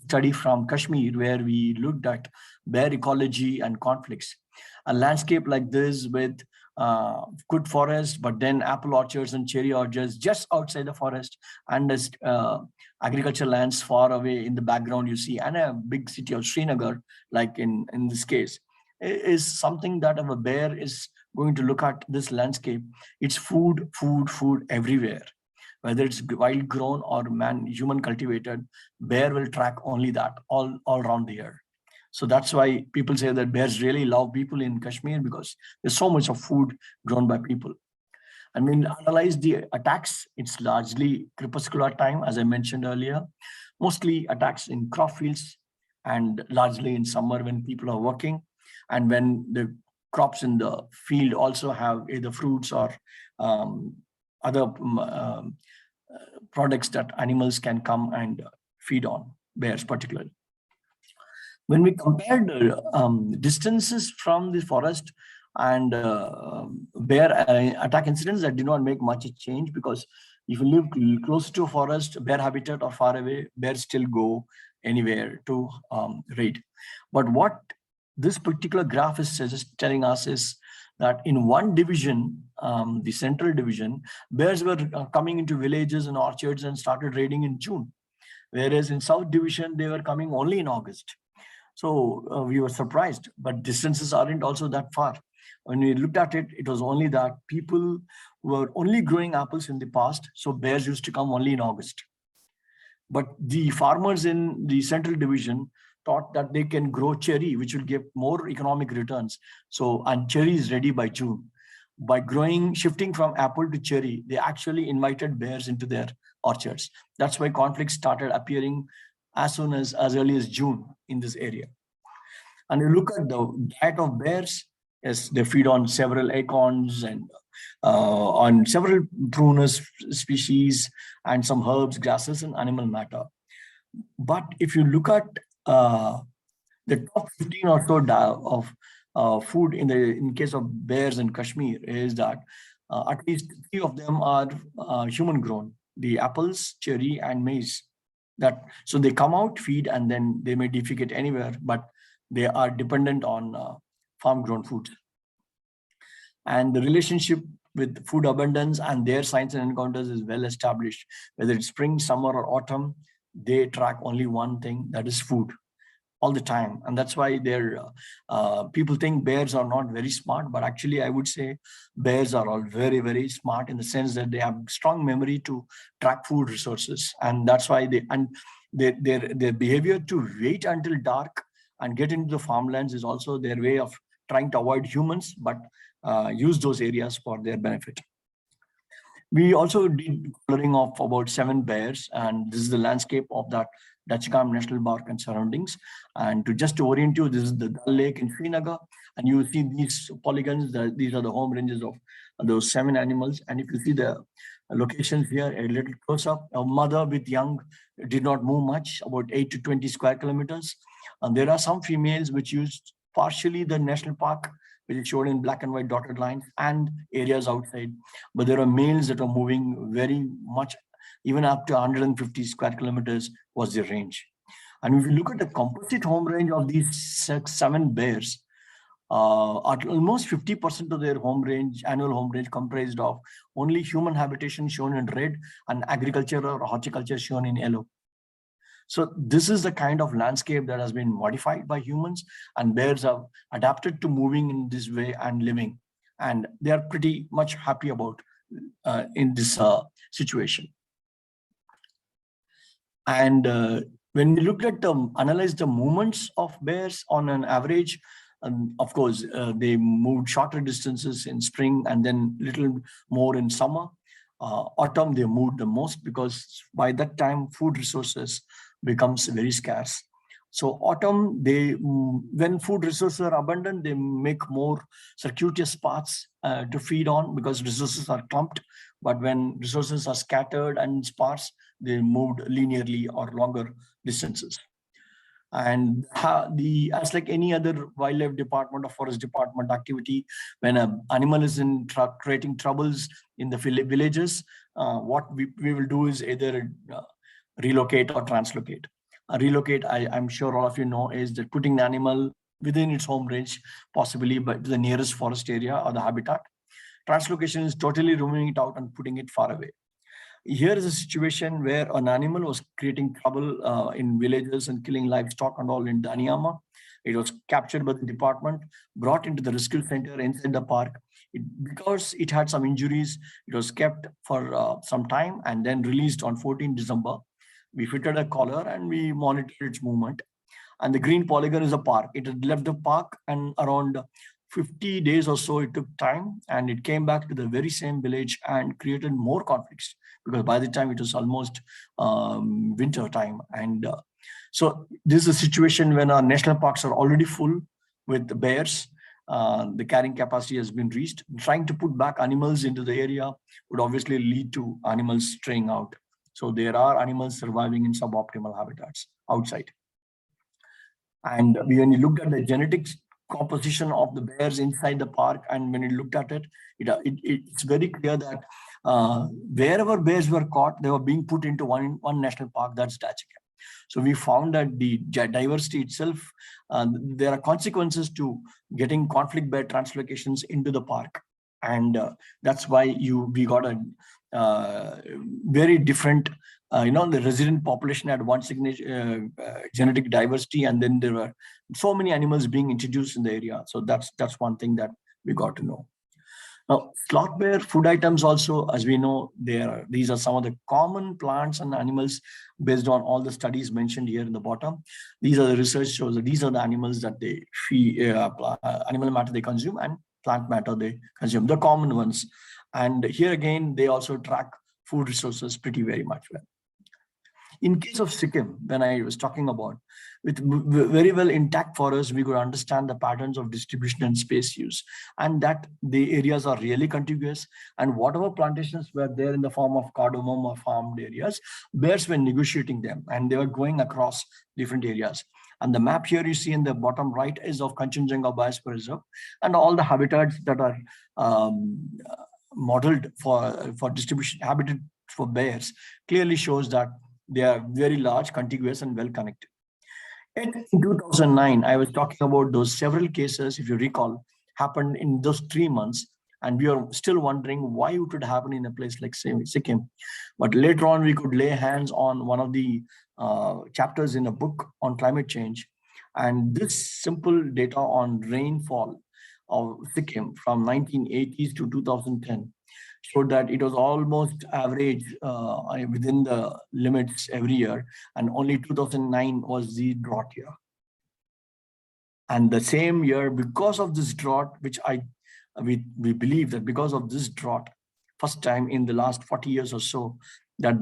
C: study from Kashmir, where we looked at bear ecology and conflicts. A landscape like this with good forest, but then apple orchards and cherry orchards just outside the forest, and agricultural lands far away in the background you see, and a big city of Srinagar, like in this case, is something that if a bear is going to look at this landscape, it's food everywhere. Whether it's wild grown or human cultivated, bear will track only that all around the year. So that's why people say that bears really love people in Kashmir, because there's so much of food grown by people. And when you analyze the attacks, it's largely crepuscular time, as I mentioned earlier, mostly attacks in crop fields and largely in summer when people are working, and when the crops in the field also have either fruits or other products that animals can come and feed on, bears particularly. When we compared distances from the forest and bear attack incidents, that did not make much change, because if you live close to a forest, bear habitat, or far away, bears still go anywhere to raid. But what this particular graph is telling us is that in one division, the central division, bears were coming into villages and orchards and started raiding in June. Whereas in South Division, they were coming only in August. So we were surprised, but distances aren't also that far. When we looked at it, it was only that people were only growing apples in the past, so bears used to come only in August. But the farmers in the central division thought that they can grow cherry, which will give more economic returns. So, and cherry is ready by June. By shifting from apple to cherry, they actually invited bears into their orchards. That's why conflicts started appearing as soon as early as June in this area. And you look at the diet of bears, yes, they feed on several acorns and on several prunus species and some herbs, grasses, and animal matter. But if you look at the top 15 or so of food in case of bears in Kashmir, is that at least 3 of them are human grown: the apples, cherry, and maize. So they come out, feed, and then they may defecate anywhere, but they are dependent on farm grown food. And the relationship with food abundance and their signs and encounters is well established. Whether it's spring, summer, or autumn, they track only one thing, that is food. all the time. And that's why people think bears are not very smart, but actually I would say bears are all very, very smart in the sense that they have strong memory to track food resources. And that's why their behavior to wait until dark and get into the farmlands is also their way of trying to avoid humans, but use those areas for their benefit. We also did coloring of about 7 bears, and this is the landscape of that Dachgam National Park and surroundings. And to orient you, this is the Dal Lake in Srinagar, and you see these polygons. These are the home ranges of those 7 animals. And if you see the locations here, a little close up, a mother with young did not move much, about 8 to 20 square kilometers. And there are some females which used partially the national park, which is shown in black and white dotted lines, and areas outside. But there are males that are moving very much, even up to 150 square kilometers was the range. And if you look at the composite home range of these 7 bears, almost 50% of their annual home range comprised of only human habitation shown in red and agriculture or horticulture shown in yellow. So this is the kind of landscape that has been modified by humans, and bears have adapted to moving in this way and living. And they are pretty much happy about in this situation. And when we looked at analyze the movements of bears on an average, of course, they moved shorter distances in spring and then little more in summer. Autumn, they moved the most because by that time, food resources becomes very scarce. So autumn, when food resources are abundant, they make more circuitous paths to feed on because resources are clumped. But when resources are scattered and sparse, they moved linearly or longer distances. And as like any other wildlife department or forest department activity, when an animal is creating troubles in the villages, what we will do is either relocate or translocate. Relocate, I'm sure all of you know, is that putting the animal within its home range, possibly but the nearest forest area or the habitat. Translocation is totally removing it out and putting it far away. Here is a situation where an animal was creating trouble in villages and killing livestock and all in Danyama. It was captured by the department, brought into the rescue center inside the park. Because it had some injuries, it was kept for some time and then released on 14 December. We fitted a collar and we monitored its movement. And the green polygon is a park. It had left the park and around 50 days or so it took time, and it came back to the very same village and created more conflicts because by the time it was almost winter time. And so this is a situation when our national parks are already full with the bears. The carrying capacity has been reached. Trying to put back animals into the area would obviously lead to animals straying out. So there are animals surviving in suboptimal habitats outside. And when you looked at the genetics composition of the bears inside the park, and when you looked at it, it's very clear that wherever bears were caught, they were being put into one national park, that's Dachgam. So we found that the diversity itself, there are consequences to getting conflict bear translocations into the park. And that's why we got a very different, the resident population had one signature genetic diversity, and then there were so many animals being introduced in the area. So that's one thing that we got to know. Now, sloth bear food items also, as we know, these are some of the common plants and animals based on all the studies mentioned here in the bottom. These are the research shows that these are the animals that they feed, animal matter they consume and plant matter they consume, the common ones. And here again, they also track food resources pretty very much well. In case of Sikkim, when I was talking about, with very well intact forests, we could understand the patterns of distribution and space use, and that the areas are really contiguous. And whatever plantations were there in the form of cardamom or farmed areas, bears were negotiating them, and they were going across different areas. And the map here you see in the bottom right is of Kanchenjunga Biosphere Reserve, and all the habitats that are modeled for distribution habitat for bears clearly shows that they are very large, contiguous, and well connected. And in 2009, I was talking about those several cases, if you recall, happened in those 3 months, and we are still wondering why it would happen in a place like Sikkim. But later on, we could lay hands on one of the chapters in a book on climate change, And this simple data on rainfall of Sikkim from 1980s to 2010 showed that it was almost average within the limits every year, and only 2009 was the drought year. And the same year, because of this drought, which we believe that because of this drought, first time in the last 40 years or so, that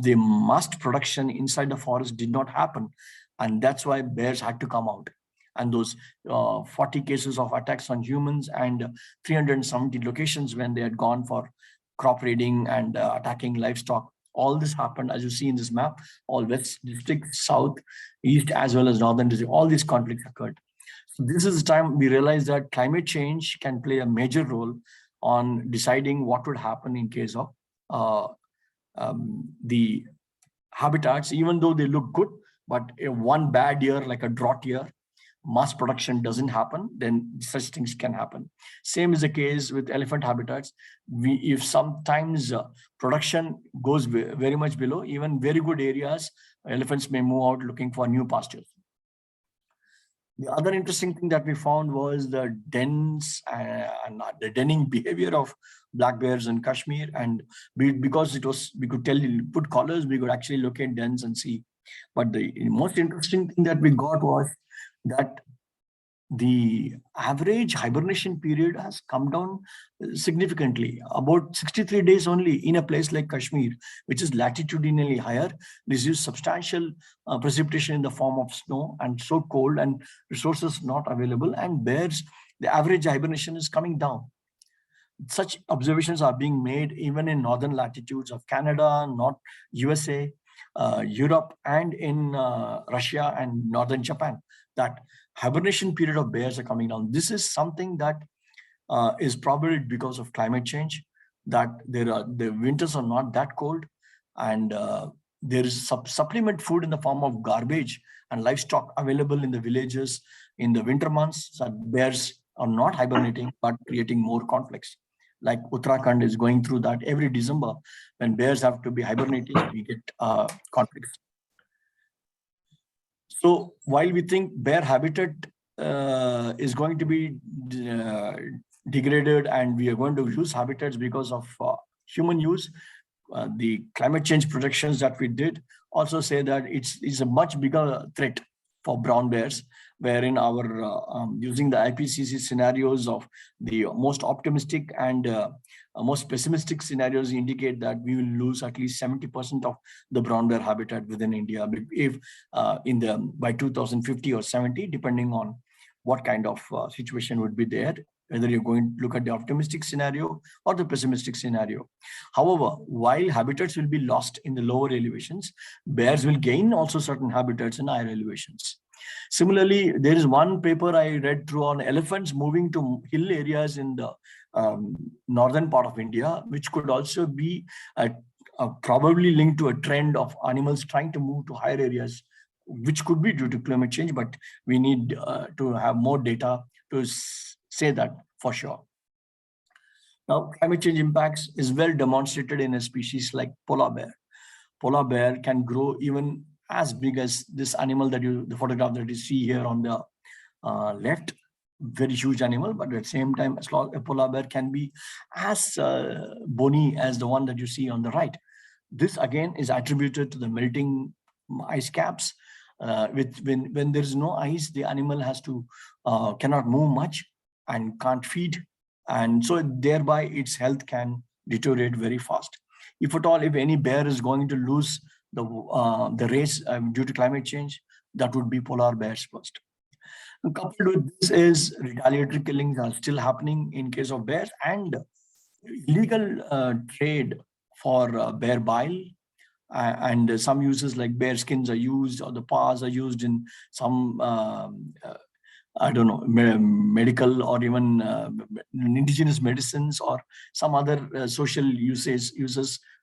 C: the mass production inside the forest did not happen. And that's why bears had to come out. And those 40 cases of attacks on humans and 370 locations when they had gone for crop raiding and attacking livestock. All this happened, as you see in this map, all West District, South, East, as well as Northern District, all these conflicts occurred. So this is the time we realized that climate change can play a major role on deciding what would happen in case of the habitats, even though they look good, but one bad year, like a drought year, mass production doesn't happen, then such things can happen. Same is the case with elephant habitats. If sometimes production goes very much below, even very good areas, elephants may move out looking for new pastures. The other interesting thing that we found was the dens and the denning behavior of black bears in Kashmir. And because we could tell you, put collars, we could actually locate dens and see. But the most interesting thing that we got was that the average hibernation period has come down significantly, about 63 days only in a place like Kashmir, which is latitudinally higher, receives substantial precipitation in the form of snow and so cold and resources not available, and bears, the average hibernation is coming down. Such observations are being made even in northern latitudes of Canada, North USA, Europe, and in Russia and northern Japan, that hibernation period of bears are coming down. This is something that is probably because of climate change, that the winters are not that cold, and there is supplement food in the form of garbage and livestock available in the villages in the winter months. So bears are not hibernating, but creating more conflicts. Like Uttarakhand is going through that every December. When bears have to be hibernating, we get conflicts. So while we think bear habitat is going to be degraded and we are going to lose habitats because of human use, the climate change projections that we did also say that it's a much bigger threat for brown bears, wherein our using the IPCC scenarios of the most optimistic and most pessimistic scenarios indicate that we will lose at least 70% of the brown bear habitat within India if by 2050 or 70, depending on what kind of situation would be there, whether you're going to look at the optimistic scenario or the pessimistic scenario. However, while habitats will be lost in the lower elevations, bears will gain also certain habitats in higher elevations. Similarly, there is one paper I read through on elephants moving to hill areas in the northern part of India, which could also be probably linked to a trend of animals trying to move to higher areas, which could be due to climate change, but we need to have more data to say that for sure. Now, climate change impacts is well demonstrated in a species like polar bear. Polar bear can grow even as big as this animal the photograph that you see here on the left. Very huge animal, but at the same time, a polar bear can be as bony as the one that you see on the right. This again is attributed to the melting ice caps. When there is no ice, the animal cannot move much and can't feed, and so thereby its health can deteriorate very fast. If at all, if any bear is going to lose the race due to climate change, that would be polar bears first. And coupled with this is retaliatory killings are still happening in case of bears, and illegal trade for bear bile, and some uses like bear skins are used, or the paws are used in some I don't know, medical or even indigenous medicines or some other social uses.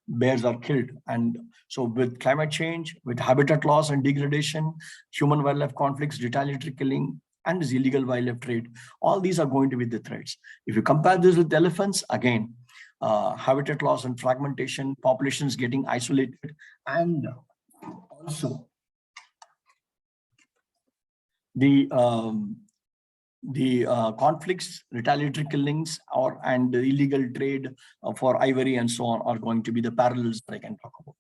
C: Bears are killed. And so with climate change, with habitat loss and degradation, human wildlife conflicts, retaliatory killing, and this illegal wildlife trade, all these are going to be the threats. If you compare this with elephants, again, habitat loss and fragmentation, populations getting isolated, and also the conflicts, retaliatory killings, and the illegal trade for ivory and so on are going to be the parallels that I can talk about.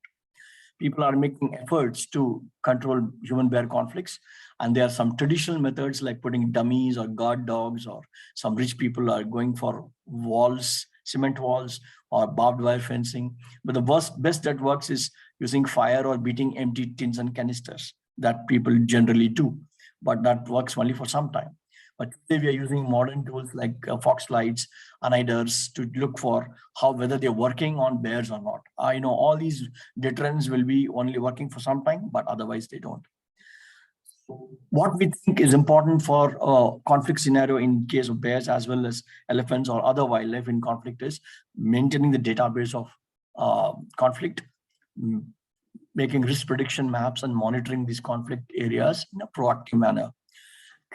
C: People are making efforts to control human-bear conflicts, and there are some traditional methods like putting dummies or guard dogs, or some rich people are going for walls, cement walls, or barbed wire fencing. But the best that works is using fire or beating empty tins and canisters that people generally do, but that works only for some time. But today we are using modern tools like fox lights, aniders to look for whether they're working on bears or not. I know all these deterrents will be only working for some time, but otherwise they don't. What we think is important for a conflict scenario in case of bears as well as elephants or other wildlife in conflict is maintaining the database of conflict, making risk prediction maps and monitoring these conflict areas in a proactive manner,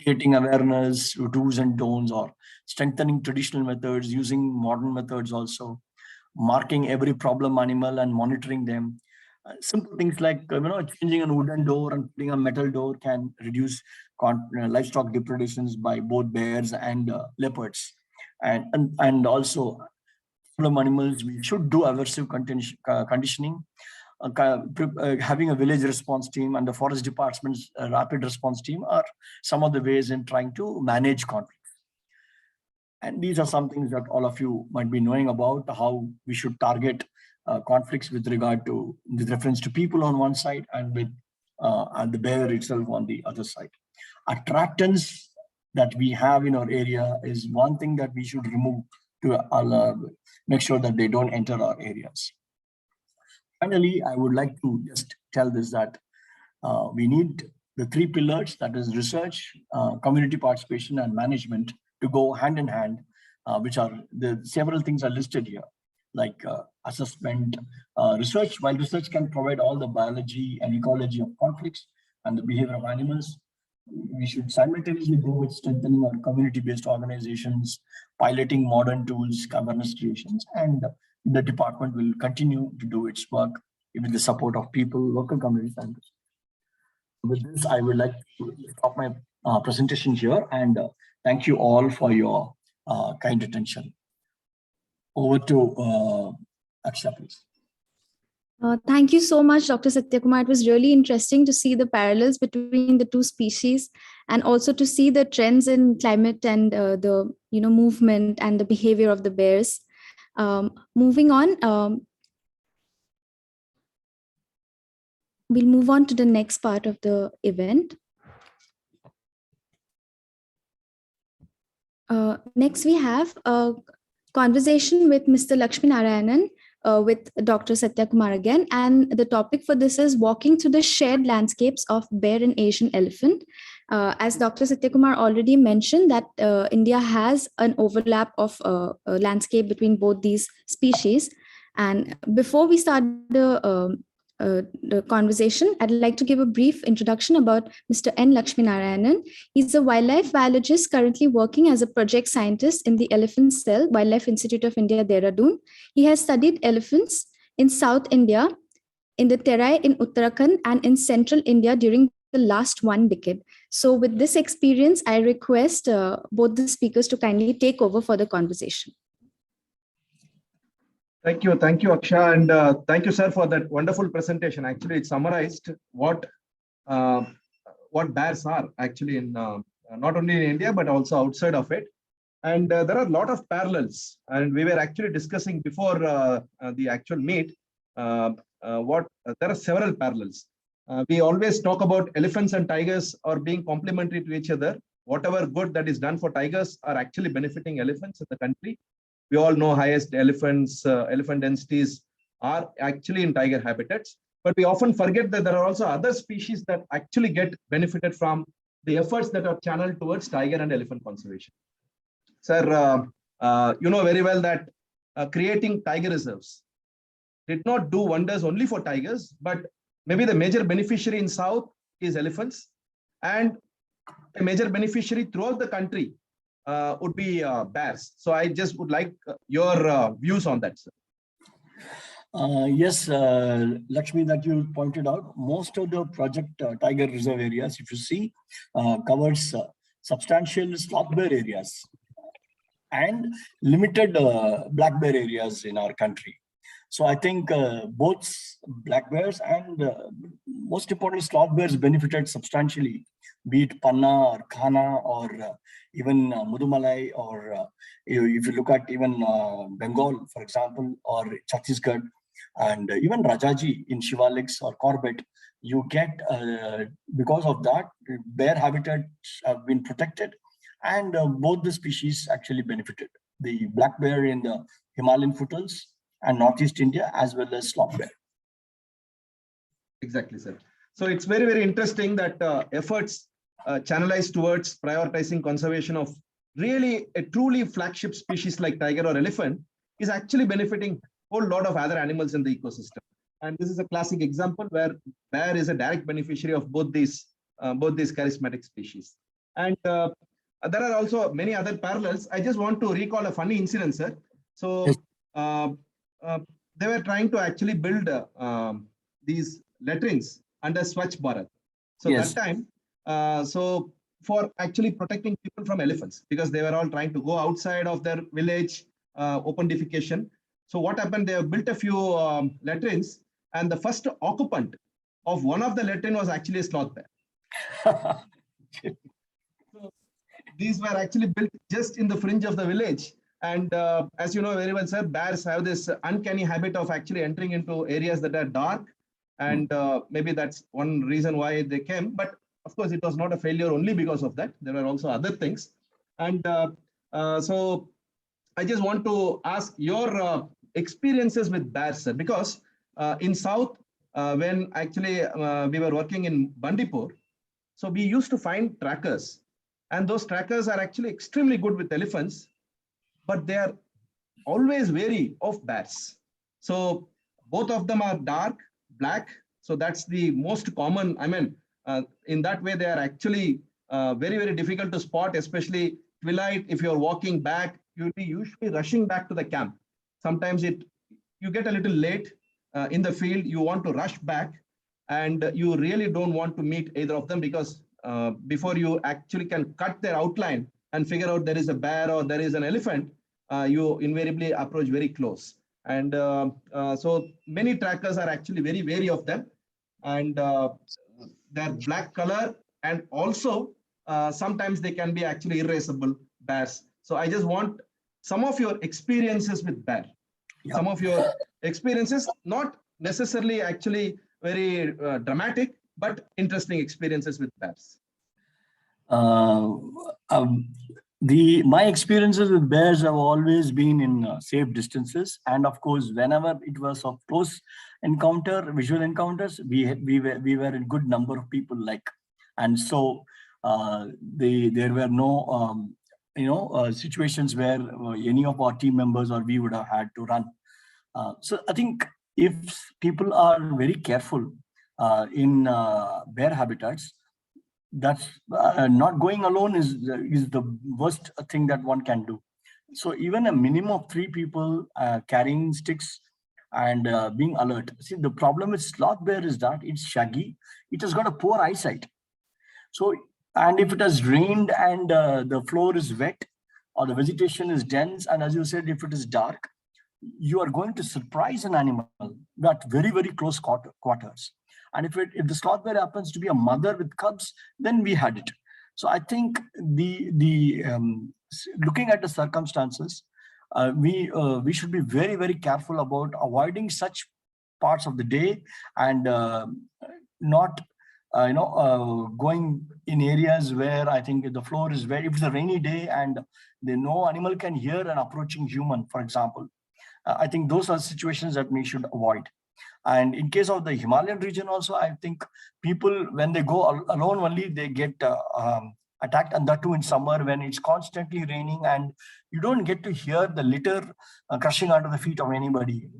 C: creating awareness, do's and don'ts, or strengthening traditional methods, using modern methods also, marking every problem animal and monitoring them. Simple things like changing a wooden door and putting a metal door can reduce livestock depredations by both bears and leopards. And also, problem animals, we should do aversive conditioning. Having a village response team and the forest department's rapid response team are some of the ways in trying to manage conflicts. And these are some things that all of you might be knowing about, how we should target conflicts with reference to people on one side and with and the bear itself on the other side. Attractants that we have in our area is one thing that we should remove to make sure that they don't enter our areas. Finally, I would like to just tell this that we need the three pillars, that is research, community participation, and management, to go hand in hand, which are the several things are listed here, like assessment, research. While research can provide all the biology and ecology of conflicts and the behavior of animals, we should simultaneously go with strengthening our community-based organizations, piloting modern tools, awareness creations, and the department will continue to do its work with the support of people, local community scientists. With this, I would like to stop my presentation here, and thank you all for your kind attention. Over to Aksha, please.
A: Thank you so much, Dr. Sathyakumar. It was really interesting to see the parallels between the two species, and also to see the trends in climate and the movement and the behavior of the bears. Moving on, we'll move on to the next part of the event. Next, we have a conversation with Mr. Lakshminarayanan with Dr. Sathyakumar again. And the topic for this is walking through the shared landscapes of bear and Asian elephant. As Dr. Sathyakumar already mentioned, that India has an overlap of landscape between both these species. And before we start the conversation, I'd like to give a brief introduction about Mr. N. Lakshminarayanan. He's a wildlife biologist currently working as a project scientist in the Elephant Cell, Wildlife Institute of India, Dehradun. He has studied elephants in South India, in the Terai in Uttarakhand, and in Central India during the last 1 decade. So with this experience, I request both the speakers to kindly take over for the conversation.
E: Thank you, Aksha, and thank you, sir, for that wonderful presentation. Actually, it summarized what bears are actually in not only in India but also outside of it. And there are a lot of parallels, and we were actually discussing before the actual meet there are several parallels. We always talk about elephants and tigers are being complementary to each other. Whatever good that is done for tigers are actually benefiting elephants in the country. We all know highest elephant densities are actually in tiger habitats, but we often forget that there are also other species that actually get benefited from the efforts that are channeled towards tiger and elephant conservation. Sir, you know very well that creating tiger reserves did not do wonders only for tigers, but maybe the major beneficiary in South is elephants, and a major beneficiary throughout the country would be bears. So I just would like your views on that, sir.
C: Yes, Lakshmi, that you pointed out, most of the project tiger reserve areas, if you see, covers substantial sloth bear areas and limited black bear areas in our country. So I think both black bears and most importantly sloth bears benefited substantially, be it Panna or Khana or even Mudumalai, or if you look at even Bengal, for example, or Chhattisgarh, and even Rajaji in Shivaliks or Corbett, you get, because of that, bear habitats have been protected, and both the species actually benefited. The black bear in the Himalayan foothills and Northeast India, as well as sloth bear.
E: Exactly, sir. So it's very, very interesting that efforts channelized towards prioritizing conservation of really a truly flagship species like tiger or elephant is actually benefiting a whole lot of other animals in the ecosystem. And this is a classic example where bear is a direct beneficiary of both these charismatic species. And there are also many other parallels. I just want to recall a funny incident, sir. So
C: Yes.
E: They were trying to actually build these latrines under Swachh Bharat. So
C: Yes.
E: that time, so for actually protecting people from elephants, because they were all trying to go outside of their village, open defecation. So what happened? They have built a few latrines, and the first occupant of one of the latrine was actually a sloth bear. So these were actually built just in the fringe of the village. And as you know very well, sir, bears have this uncanny habit of actually entering into areas that are dark. And maybe that's one reason why they came. But of course, it was not a failure only because of that. There were also other things. And so I just want to ask your experiences with bears, sir, because in South, when actually we were working in Bandipur, so we used to find trackers. And those trackers are actually extremely good with elephants, but they are always wary of bears. So both of them are dark, black. So that's the most common. I mean, in that way, they are actually very, very difficult to spot, especially twilight. If you're walking back, you'll be usually rushing back to the camp. Sometimes you get a little late in the field, you want to rush back, and you really don't want to meet either of them, because before you actually can cut their outline and figure out there is a bear or there is an elephant, you invariably approach very close. And so many trackers are actually very wary of them, and their black color, and also sometimes they can be actually irascible bears. So I just want some of your experiences with bear. Yeah. Some of your experiences, not necessarily actually very dramatic, but interesting experiences with bears.
C: My experiences with bears have always been in safe distances, and of course, whenever it was of close encounter, visual encounters, we were a good number of people, and so there were no situations where any of our team members or we would have had to run. So I think if people are very careful in bear habitats, that's not going alone is the worst thing that one can do. So even a minimum of 3 people carrying sticks and being alert. See, the problem with sloth bear is that it's shaggy. It has got a poor eyesight. So, and if it has rained and the floor is wet or the vegetation is dense, and as you said, if it is dark, you are going to surprise an animal at very, very close quarters. And if the sloth bear happens to be a mother with cubs, then we had it. So I think looking at the circumstances, we should be very, very careful about avoiding such parts of the day, and not going in areas where I think the floor is wet. If it's a rainy day and no animal can hear an approaching human, for example, I think those are situations that we should avoid. And in case of the Himalayan region also, I think people, when they go alone only, they get attacked, and that too in summer when it's constantly raining and you don't get to hear the litter crushing under the feet of anybody,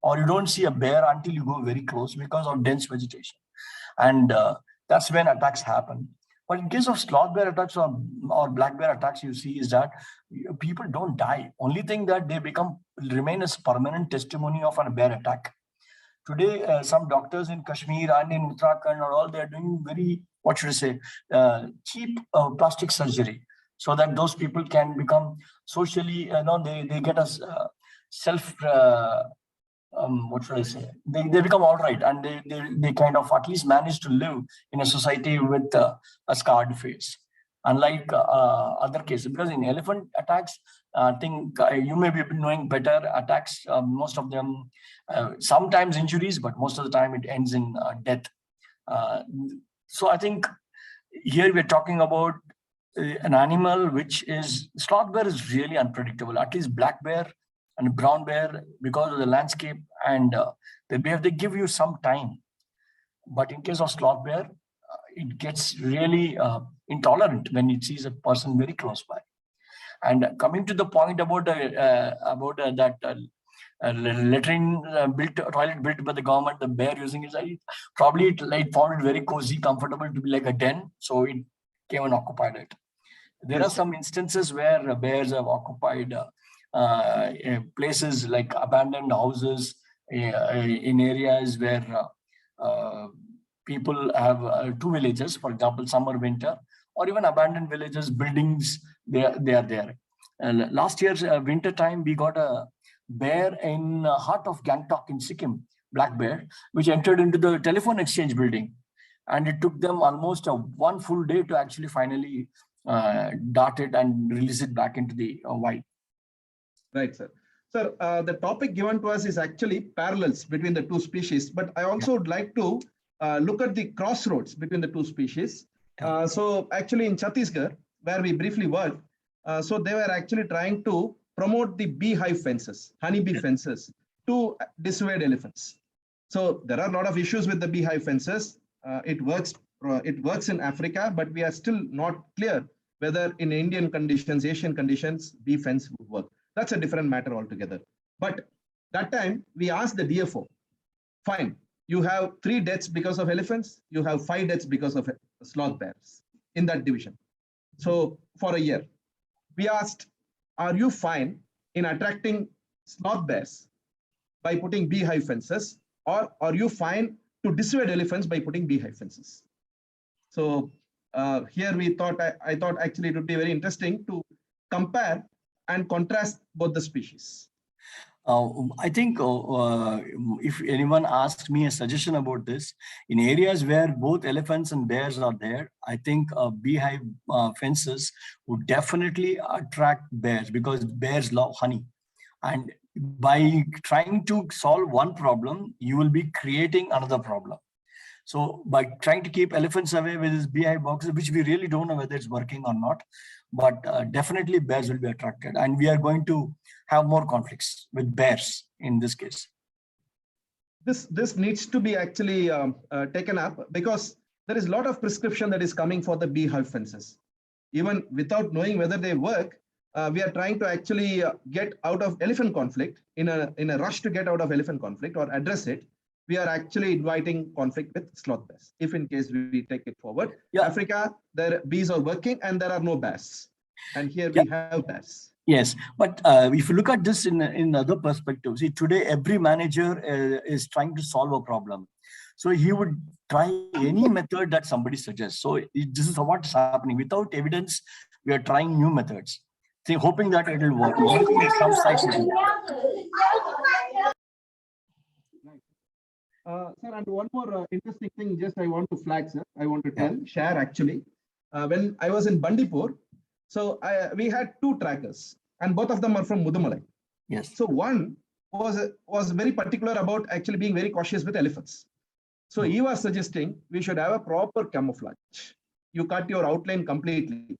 C: or you don't see a bear until you go very close because of dense vegetation. And that's when attacks happen. But in case of sloth bear attacks or black bear attacks, you see is that people don't die. Only thing that they remain as permanent testimony of a bear attack. Today, some doctors in Kashmir and in Uttarakhand or all, they're doing very, what should I say, cheap plastic surgery, so that those people can become socially, they get a self, what should I say, they become all right, and they kind of at least manage to live in a society with a scarred face. Unlike other cases, because in elephant attacks, I think you may be knowing better, attacks, most of them, sometimes injuries, but most of the time it ends in death. So I think here we're talking about an animal which is, sloth bear is really unpredictable. At least black bear and brown bear, because of the landscape and the behavior, they give you some time. But in case of sloth bear, it gets really intolerant when it sees a person very close by. And coming to the point about that latrine toilet built by the government, the bear using it, probably it found it very cozy, comfortable to be like a den, so it came and occupied it. There are some instances where bears have occupied places like abandoned houses in areas where people have two villages, for example, summer, winter, or even abandoned villages, buildings, they are there. Last year's winter time, we got a bear in heart of Gangtok in Sikkim, black bear, which entered into the telephone exchange building. And it took them almost 1 full day to actually finally dart it and release it back into the wild.
E: Right, sir. Sir, the topic given to us is actually parallels between the two species, but I also would like to look at the crossroads between the two species. So actually in Chhattisgarh, where we briefly worked, so they were actually trying to promote the beehive fences, honeybee fences, to dissuade elephants. So there are a lot of issues with the beehive fences. It works in Africa, but we are still not clear whether in Indian conditions, Asian conditions, bee fence would work. That's a different matter altogether. But that time we asked the DFO, fine, you have 3 deaths because of elephants, you have 5 deaths because of sloth bears in that division. So for a year, we asked, are you fine in attracting sloth bears by putting beehive fences, or are you fine to dissuade elephants by putting beehive fences? So here we thought, I thought actually it would be very interesting to compare and contrast both the species.
C: I think if anyone asks me a suggestion about this, in areas where both elephants and bears are there, I think beehive fences would definitely attract bears, because bears love honey. And by trying to solve one problem, you will be creating another problem. So by trying to keep elephants away with these beehive boxes, which we really don't know whether it's working or not, but definitely bears will be attracted. And we are going to have more conflicts with bears in this case.
E: This needs to be actually taken up, because there is a lot of prescription that is coming for the beehive fences. Even without knowing whether they work, we are trying to actually get out of elephant conflict, in a rush to get out of elephant conflict or address it. We are actually inviting conflict with sloth bears, if in case we take it forward. Africa, their bees are working and there are no bears. And here we have bears.
C: Yes, but if you look at this in other perspectives, see, today every manager is trying to solve a problem. So he would try any method that somebody suggests. So this is what's happening. Without evidence, we are trying new methods, hoping that it will work.
E: Sir, and one more interesting thing, just I want to flag, sir. I want to share actually. When I was in Bandipur, so we had 2 trackers, and both of them are from Mudumalai.
C: Yes.
E: So one was very particular about actually being very cautious with elephants. So he was suggesting we should have a proper camouflage. You cut your outline completely.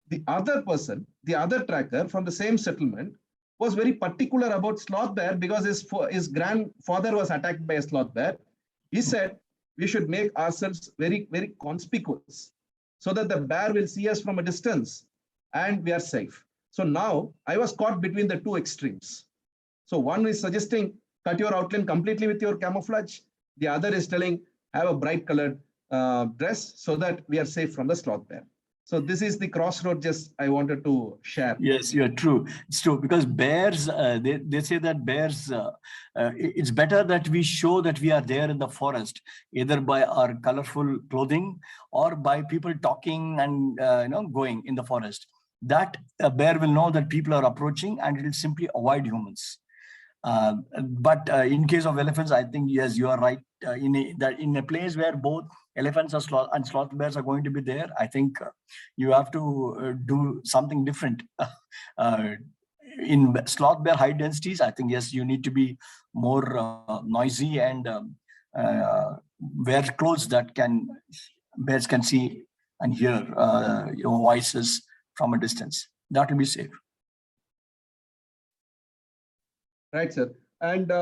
E: The other person, the other tracker from the same settlement, was very particular about sloth bear, because his grandfather was attacked by a sloth bear. He said we should make ourselves very, very conspicuous, so that the bear will see us from a distance and we are safe. So now I was caught between the 2 extremes. So one is suggesting cut your outline completely with your camouflage. The other is telling have a bright colored dress so that we are safe from the sloth bear. So this is the crossroad just I wanted to share.
C: Yes, you're true. It's true because bears, they say that bears, it's better that we show that we are there in the forest, either by our colorful clothing or by people talking and going in the forest. That a bear will know that people are approaching and it will simply avoid humans. But in case of elephants, I think, yes, you are right. In a place where both elephants and sloth bears are going to be there, I think you have to do something different. In sloth bear high densities, I think, yes, you need to be more noisy and wear clothes that bears can see and hear your voices from a distance. That will be safe.
E: Right, sir. And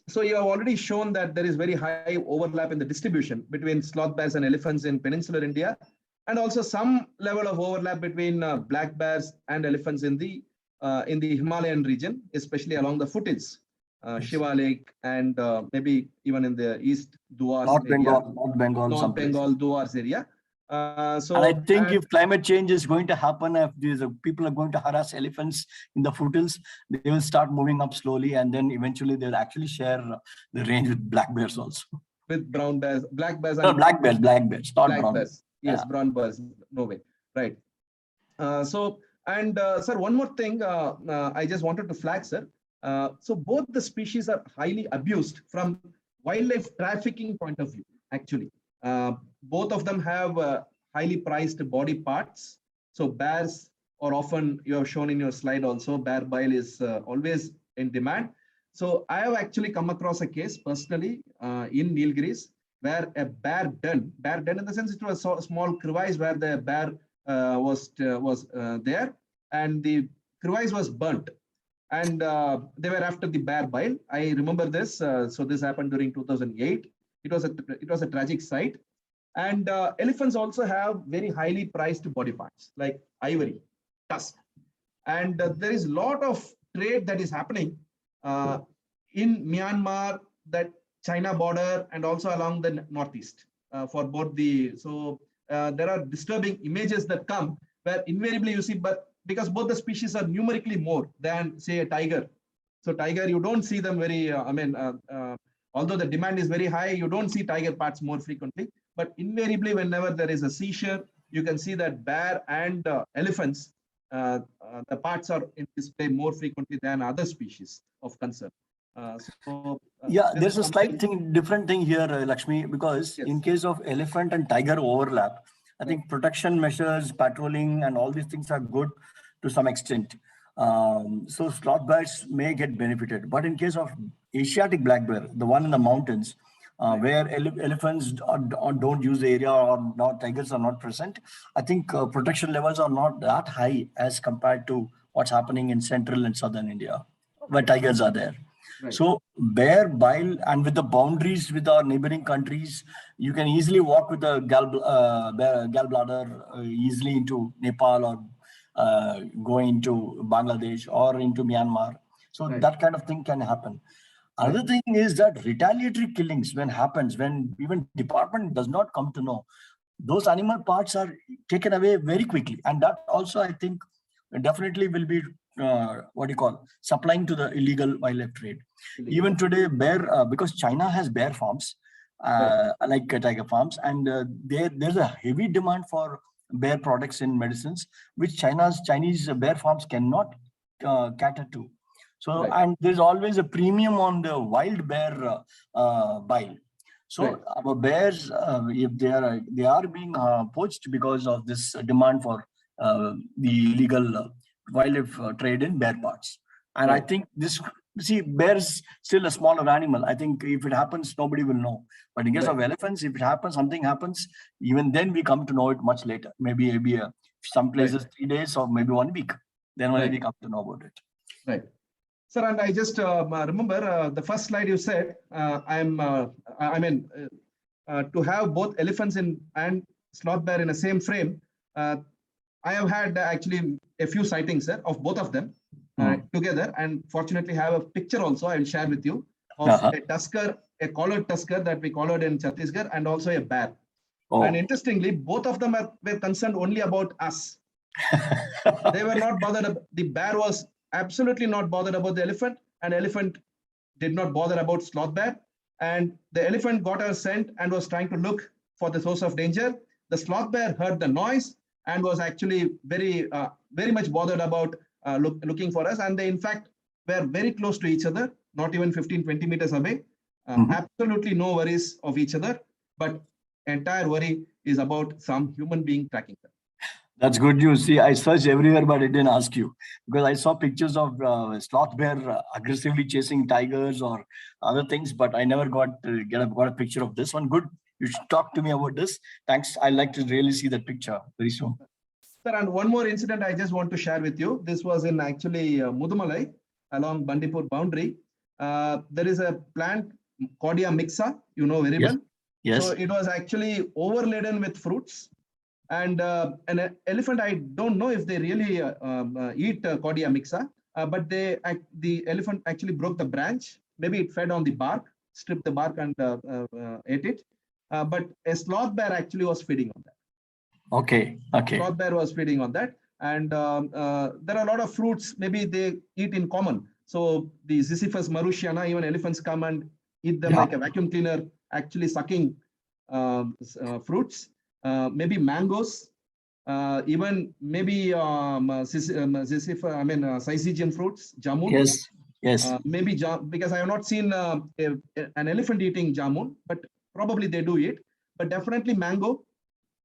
E: so you have already shown that there is very high overlap in the distribution between sloth bears and elephants in peninsular India, and also some level of overlap between black bears and elephants in the Himalayan region, especially along the foothills, Shivalik, and maybe even in the East Duars area, North Bengal Duars area.
C: And I think if climate change is going to happen, if people are going to harass elephants in the foothills, they will start moving up slowly, and then eventually they'll actually share the range with black bears also.
E: With brown bears, black bears,
C: and black bears, not
E: black
C: brown
E: bears. Yes, yeah. Brown bears, no way. Right. Sir, one more thing I just wanted to flag, sir. So both the species are highly abused from wildlife trafficking point of view, actually. Both of them have highly priced body parts. So bears are often, you have shown in your slide also, bear bile is always in demand. So I have actually come across a case personally in Nilgiris where a bear den in the sense it was a small crevice where the bear was there, and the crevice was burnt, and they were after the bear bile. I remember this. So this happened during 2008. It was a tragic sight. And elephants also have very highly priced body parts like ivory, tusk. And there is a lot of trade that is happening in Myanmar, that China border, and also along the northeast for both the. So there are disturbing images that come where invariably you see, but because both the species are numerically more than, say, a tiger. So tiger, you don't see them very, although the demand is very high, you don't see tiger parts more frequently. But invariably, whenever there is a seizure, you can see that bear and elephants, the parts are in display more frequently than other species of concern.
C: There's a slight different thing here, Lakshmi, because yes, in case of elephant and tiger overlap, I think protection measures, patrolling, and all these things are good to some extent. So sloth bears may get benefited, but in case of Asiatic black bear, the one in the mountains, where elephants don't use the area or not, tigers are not present, I think protection levels are not that high as compared to what's happening in central and southern India, where tigers are there. Right. So bear bile, and with the boundaries with our neighboring countries, you can easily walk with a gallbladder easily into Nepal or go into Bangladesh or into Myanmar. So right, that kind of thing can happen. Another thing is that retaliatory killings when even department does not come to know, those animal parts are taken away very quickly. And that also, I think, definitely will be supplying to the illegal wildlife trade. Even today, bear, because China has bear farms, like tiger farms, and there's a heavy demand for bear products in medicines, which Chinese bear farms cannot cater to. So, and there's always a premium on the wild bear bile. So our bears, if they are being poached because of this demand for the illegal wildlife trade in bear parts. And I think bears still a smaller animal. I think if it happens, nobody will know. But in case of elephants, if it happens, something happens, even then we come to know it much later. Maybe some places 3 days or maybe 1 week. Then only we come to know about it.
E: Right. Sir, and I just remember the first slide you said, to have both elephants and sloth bear in the same frame. I have had actually a few sightings, sir, of both of them together, and fortunately have a picture also I will share with you of a tusker, a collared tusker that we collared in Chhattisgarh, and also a bear.
C: Oh.
E: And interestingly, both of them were concerned only about us. They were not bothered. The bear was absolutely not bothered about the elephant, and elephant did not bother about sloth bear. And the elephant got our scent and was trying to look for the source of danger. The sloth bear heard the noise and was actually very much bothered about looking for us. And they, in fact, were very close to each other, not even 15-20 meters away. Absolutely no worries of each other, but entire worry is about some human being tracking them.
C: That's good news. See, I searched everywhere, but I didn't ask you because I saw pictures of sloth bear aggressively chasing tigers or other things, but I never got a picture of this one. Good. You should talk to me about this. Thanks. I'd like to really see that picture very soon.
E: Sir, and one more incident I just want to share with you. This was in actually Mudumalai along Bandipur boundary. There is a plant, Cordia mixa, you know very well.
C: Yes.
E: So it was actually overladen with fruits. And an elephant, I don't know if they really eat Cordia mixa, but the elephant actually broke the branch. Maybe it fed on the bark, stripped the bark and ate it. But a sloth bear actually was feeding on that.
C: Okay.
E: Sloth bear was feeding on that. And there are a lot of fruits, maybe they eat in common. So the Ziziphus marusiana, even elephants come and eat them like a vacuum cleaner, actually sucking fruits. Maybe mangoes, even maybe Syzygian fruits, jamun.
C: Yes.
E: Maybe because I have not seen an elephant eating jamun, but probably they do eat. But definitely mango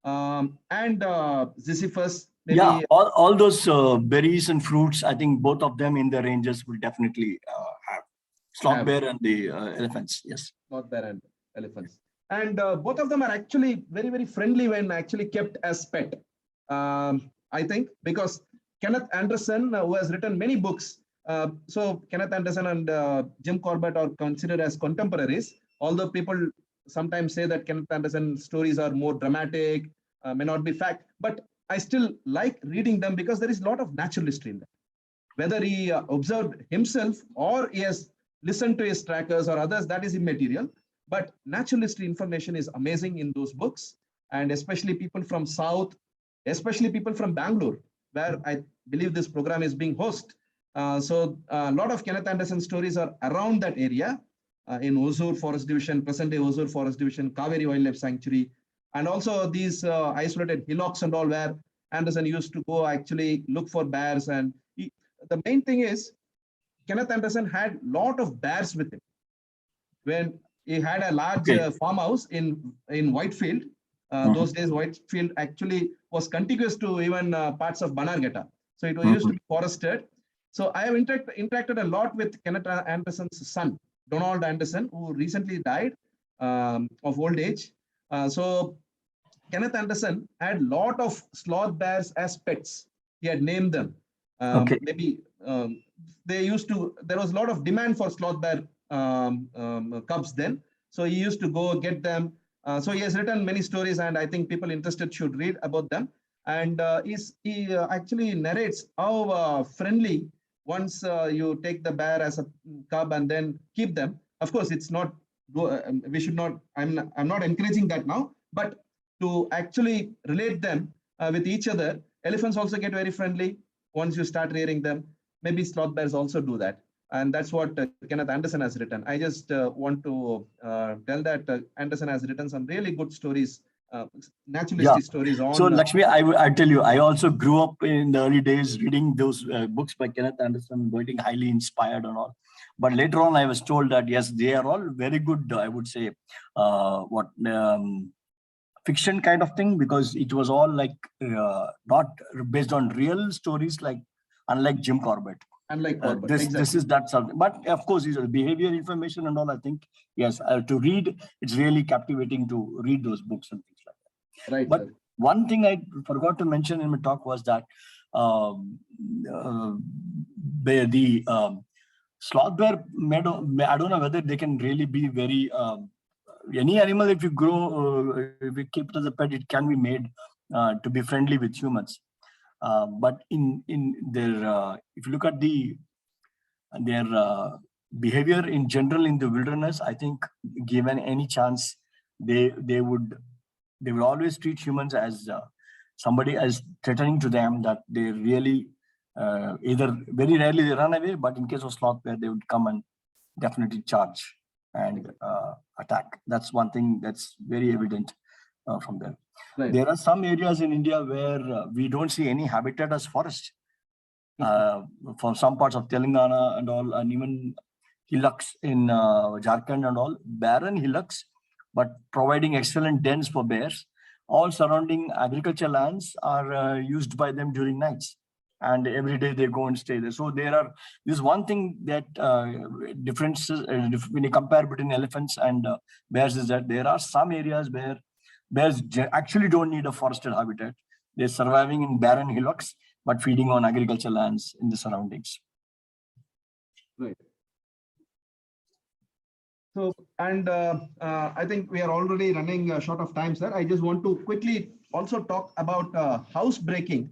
E: and Ziziphus. Maybe,
C: all those berries and fruits. I think both of them in the ranges will definitely have sloth bear and the elephants. Yes,
E: sloth bear and elephants. And both of them are actually very, very friendly when actually kept as pet. I think because Kenneth Anderson, who has written many books, so Kenneth Anderson and Jim Corbett are considered as contemporaries, although people sometimes say that Kenneth Anderson's stories are more dramatic, may not be fact, but I still like reading them because there is a lot of natural history in them. Whether he observed himself or he has listened to his trackers or others, that is immaterial. But natural history information is amazing in those books, and especially people from South, especially people from Bangalore, where I believe this program is being hosted. So a lot of Kenneth Anderson stories are around that area in Hosur Forest Division, present-day Hosur Forest Division, Kaveri Wildlife Sanctuary, and also these isolated hillocks and all where Anderson used to go actually look for bears. And the main thing is Kenneth Anderson had a lot of bears with him. When he had a large farmhouse in Whitefield. Those days, Whitefield actually was contiguous to even parts of Banarghetta. So it was used to be forested. So I have interacted a lot with Kenneth Anderson's son, Donald Anderson, who recently died of old age. So Kenneth Anderson had a lot of sloth bears as pets. He had named them. Maybe they used to, there was a lot of demand for sloth bear cubs then. So he used to go get them. So he has written many stories, and I think people interested should read about them. And he actually narrates how friendly once you take the bear as a cub and then keep them. Of course, it's not, we should not, I'm not encouraging that now, but to actually relate them with each other, elephants also get very friendly once you start rearing them. Maybe sloth bears also do that. And that's what Kenneth Anderson has written. I just want to tell that Anderson has written some really good stories, naturalistic stories on.
C: So Lakshmi, I tell you, I also grew up in the early days reading those books by Kenneth Anderson, getting highly inspired and all. But later on, I was told that, yes, they are all very good, I would say, fiction kind of thing, because it was all like not based on real stories, like unlike Jim Corbett.
E: Unlike Corbett,
C: this is that something. But of course, these are behavior information and all. I think, yes, to read, it's really captivating to read those books and things like that.
E: Right.
C: But one thing I forgot to mention in my talk was that the sloth bear meadow, I don't know whether they can really be very any animal, if you grow, if you keep it as a pet, it can be made to be friendly with humans. But in their, if you look at their behavior in general in the wilderness, I think given any chance, they would they will always treat humans as somebody as threatening to them, that they really either very rarely they run away, but in case of sloth bear, they would come and definitely charge and attack. That's one thing that's very evident from there.
E: Right.
C: There are some areas in India where we don't see any habitat as forest. For some parts of Telangana and all, and even hillocks in Jharkhand and all, barren hillocks, but providing excellent dens for bears. All surrounding agricultural lands are used by them during nights, and every day they go and stay there. So this one thing that differences when you compare between elephants and bears is that there are some areas where bears actually don't need a forested habitat. They're surviving in barren hillocks, but feeding on agricultural lands in the surroundings.
E: Right. So, and I think we are already running short of time, sir. I just want to quickly also talk about housebreaking,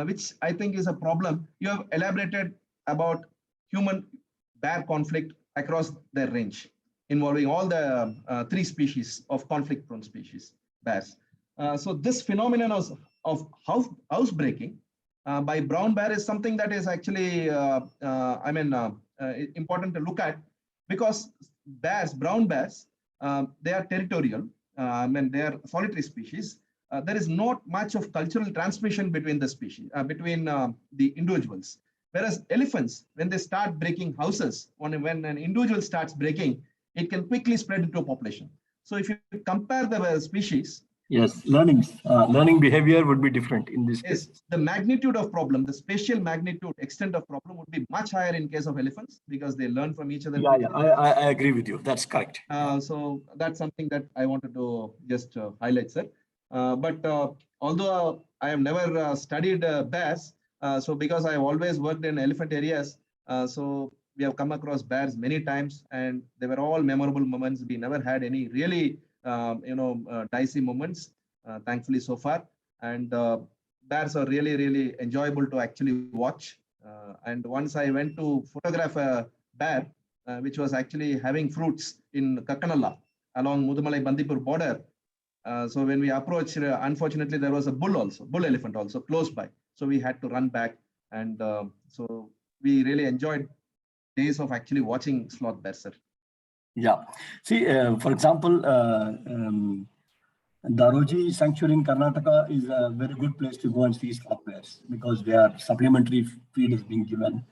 E: which I think is a problem. You have elaborated about human-bear conflict across their range, involving all the 3 species of conflict-prone species, bears. So this phenomenon of housebreaking by brown bear is something that is actually, important to look at, because brown bears, they are territorial. They are solitary species. There is not much of cultural transmission between the species, between the individuals. Whereas elephants, when they start breaking houses, when an individual starts breaking, it can quickly spread into a population. So if you compare the species,
C: yes, learning behavior would be different in this case.
E: The magnitude of problem, the spatial magnitude, extent of problem would be much higher in case of elephants, because they learn from each other.
C: Yeah, I agree with you. That's correct.
E: So that's something that I wanted to just highlight, sir. But although I have never studied bears, so because I have always worked in elephant areas, so we have come across bears many times, and they were all memorable moments. We never had any really dicey moments, thankfully so far. And bears are really, really enjoyable to actually watch. And once I went to photograph a bear, which was actually having fruits in Kakanala along Mudumalai Bandipur border. So when we approached, unfortunately, there was a bull elephant also close by. So we had to run back. And so we really enjoyed days of actually watching sloth bears, sir.
C: Yeah. See, for example, Daroji Sanctuary in Karnataka is a very good place to go and see sloth bears, because their supplementary feed is being given.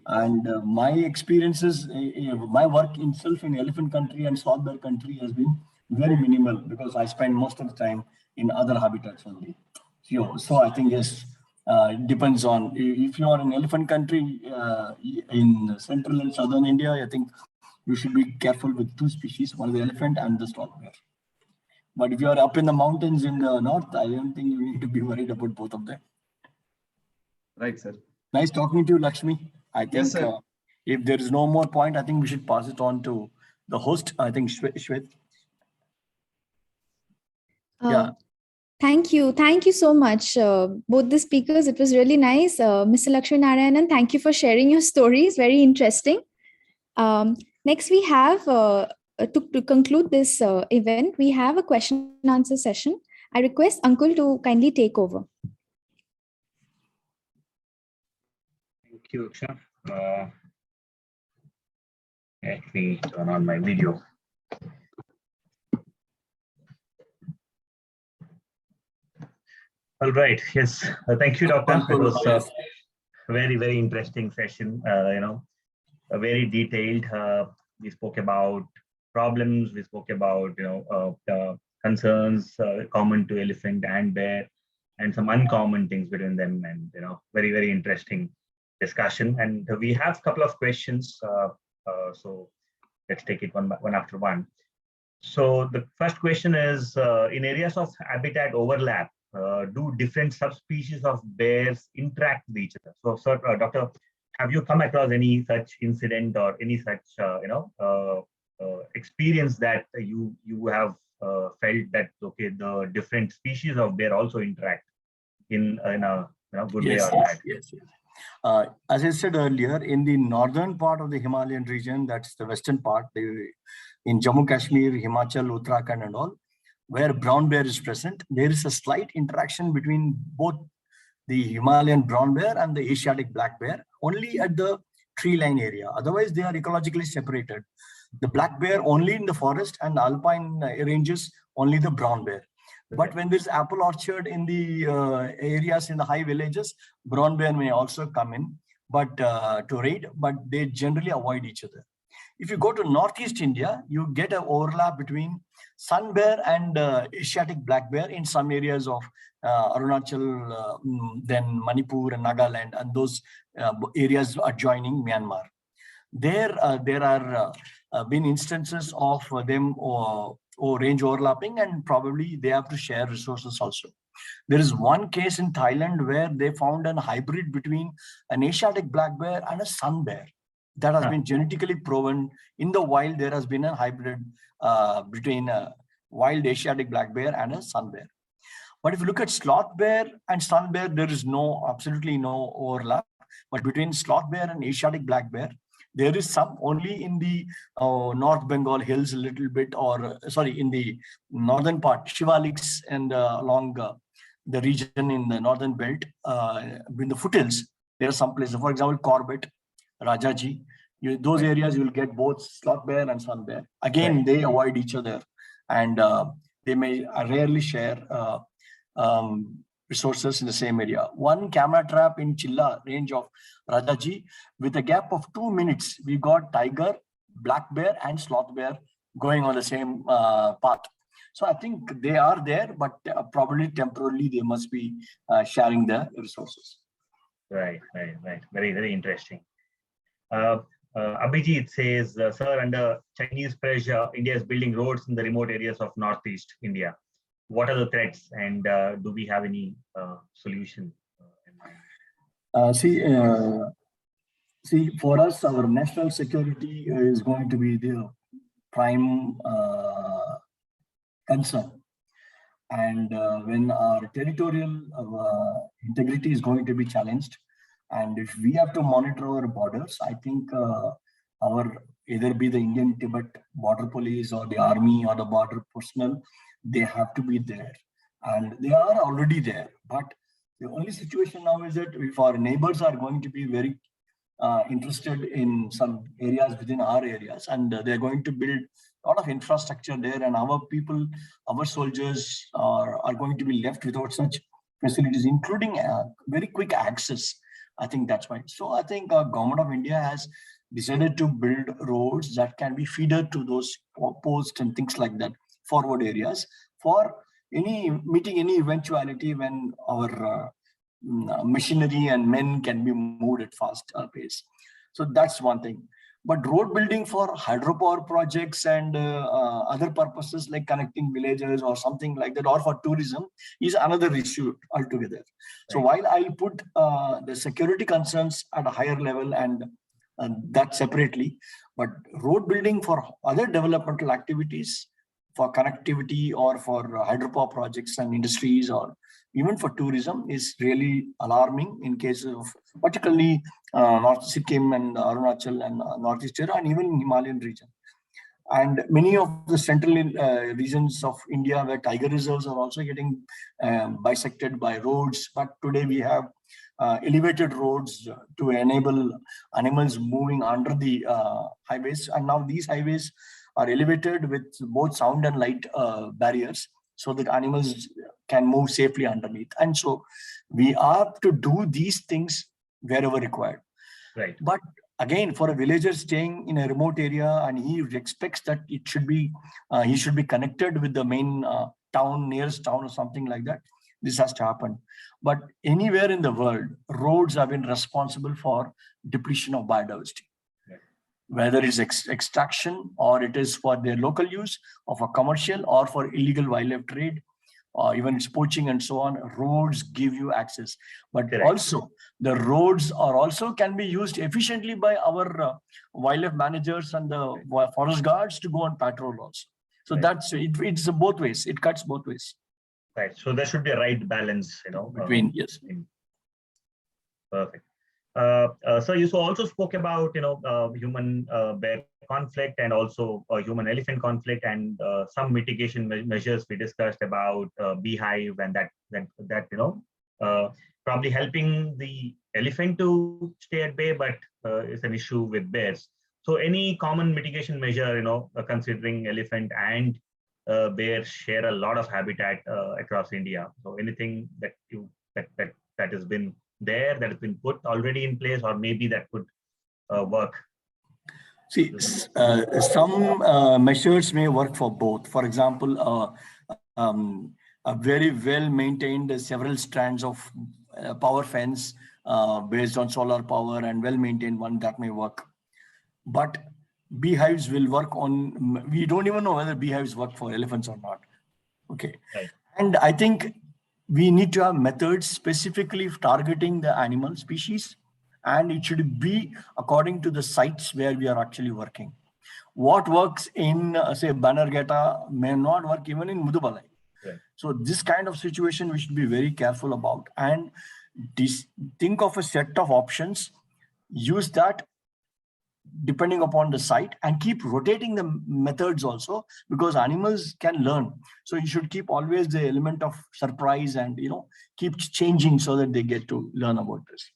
C: And my experiences, my work itself in elephant country and sloth bear country has been very minimal, because I spend most of the time in other habitats only. So I think, yes, it depends on, if you are in elephant country in central and southern India, I think you should be careful with 2 species, one is the elephant and the sloth bear. But if you are up in the mountains in the north, I don't think you need to be worried about both of them.
E: Right, sir.
C: Nice talking to you, Lakshmi. I think
E: yes, sir.
C: If there is no more point, I think we should pass it on to the host. I think Shwet. Yeah.
A: Thank you so much, both the speakers. It was really nice. Mr. Lakshminarayanan, thank you for sharing your stories. Very interesting. Next, we have, to conclude this event, we have a question and answer session. I request Ankul to kindly take over.
F: Thank you, Aksha. Let me turn on my video. All right. Yes. Thank you, Doctor. It was a very, very interesting session. Very detailed. We spoke about problems. We spoke about concerns common to elephant and bear, and some uncommon things between them. And very, very interesting discussion. And we have a couple of questions. So let's take it one after one. So the first question is, in areas of habitat overlap, do different subspecies of bears interact with each other? So, sir, Doctor, have you come across any such incident or any such experience that you have felt that the different species of bear also interact in a good way or bad?
C: Yes. As I said earlier, in the northern part of the Himalayan region, that's the western part, in Jammu Kashmir, Himachal, Uttarakhand and all, where brown bear is present, there is a slight interaction between both the Himalayan brown bear and the Asiatic black bear, only at the tree line area. Otherwise, they are ecologically separated. The black bear only in the forest, and the alpine ranges only the brown bear. But when there's apple orchard in the areas in the high villages, brown bear may also come in, but to raid, but they generally avoid each other. If you go to Northeast India, you get an overlap between sun bear and Asiatic black bear in some areas of Arunachal, then Manipur and Nagaland, and those areas adjoining Myanmar. There are been instances of them or range overlapping, and probably they have to share resources also. There is one case in Thailand where they found a hybrid between an Asiatic black bear and a sun bear. That has been genetically proven. In the wild, there has been a hybrid between a wild Asiatic black bear and a sun bear. But if you look at sloth bear and sun bear, there is absolutely no overlap. But between sloth bear and Asiatic black bear, there is some only in the North Bengal hills a little bit, or in the northern part, Shivaliks, and along the region in the northern belt, in the foothills, there are some places, for example, Corbett, Rajaji, those areas you will get both sloth bear and sun bear. Again, they avoid each other, and they may rarely share resources in the same area. One camera trap in Chilla range of Rajaji, with a gap of 2 minutes, we got tiger, black bear, and sloth bear going on the same path. So I think they are there, but probably temporarily they must be sharing the resources.
F: Right. Very, very interesting. Abhijit says, sir, under Chinese pressure, India is building roads in the remote areas of Northeast India. What are the threats, and do we have any solution in mind?
C: See, for us, our national security is going to be the prime concern. And when our territorial integrity is going to be challenged, and if we have to monitor our borders, I think either be the Indian Tibet border police or the army or the border personnel, they have to be there. And they are already there. But the only situation now is that if our neighbors are going to be very interested in some areas within our areas, and they're going to build a lot of infrastructure there, and our people, our soldiers are going to be left without such facilities, including very quick access. I think that's why. So I think Government of India has decided to build roads that can be feeder to those posts and things like that, forward areas, for meeting any eventuality when our machinery and men can be moved at fast pace. So that's one thing. But road building for hydropower projects and other purposes like connecting villages or something like that, or for tourism, is another issue altogether. So while I put the security concerns at a higher level and that separately, but road building for other developmental activities, for connectivity or for hydropower projects and industries, or even for tourism, is really alarming in case of particularly North Sikkim and Arunachal and Northeast India, and even Himalayan region. And many of the central regions of India where tiger reserves are also getting bisected by roads. But today we have elevated roads to enable animals moving under the highways. And now these highways are elevated with both sound and light barriers, so that animals can move safely underneath. And so we have to do these things wherever required.
F: Right.
C: But again, for a villager staying in a remote area, and he expects that it should be, he should be connected with the main town, nearest town or something like that, this has to happen. But anywhere in the world, roads have been responsible for depletion of biodiversity. Whether it's extraction, or it is for their local use, or for commercial, or for illegal wildlife trade, or even it's poaching and so on, roads give you access. But also the roads are also can be used efficiently by our wildlife managers and the forest guards to go on patrol also. So that's it's both ways. It cuts both ways.
F: Right. So there should be a right balance,
C: between yes.
F: Perfect. So you also spoke about human bear conflict and also human-elephant conflict, and some mitigation measures we discussed about beehive, and that probably helping the elephant to stay at bay, but it's an issue with bears. So any common mitigation measure, considering elephant and bear share a lot of habitat across India. So anything that has been there, that has been put already in place, or maybe that could work.
C: See, some measures may work for both. For example, a very well maintained several strands of power fence based on solar power and well maintained one, that may work. But beehives will work on, we don't even know whether beehives work for elephants or not. Okay.
F: Right.
C: And I think we need to have methods specifically targeting the animal species, and it should be according to the sites where we are actually working. What works in, say, Bannerghatta may not work even in Mudubalai.
F: Right.
C: So this kind of situation we should be very careful about, and think of a set of options, use that depending upon the site, and keep rotating the methods also, because animals can learn. So you should keep always the element of surprise and keep changing so that they get to learn about this.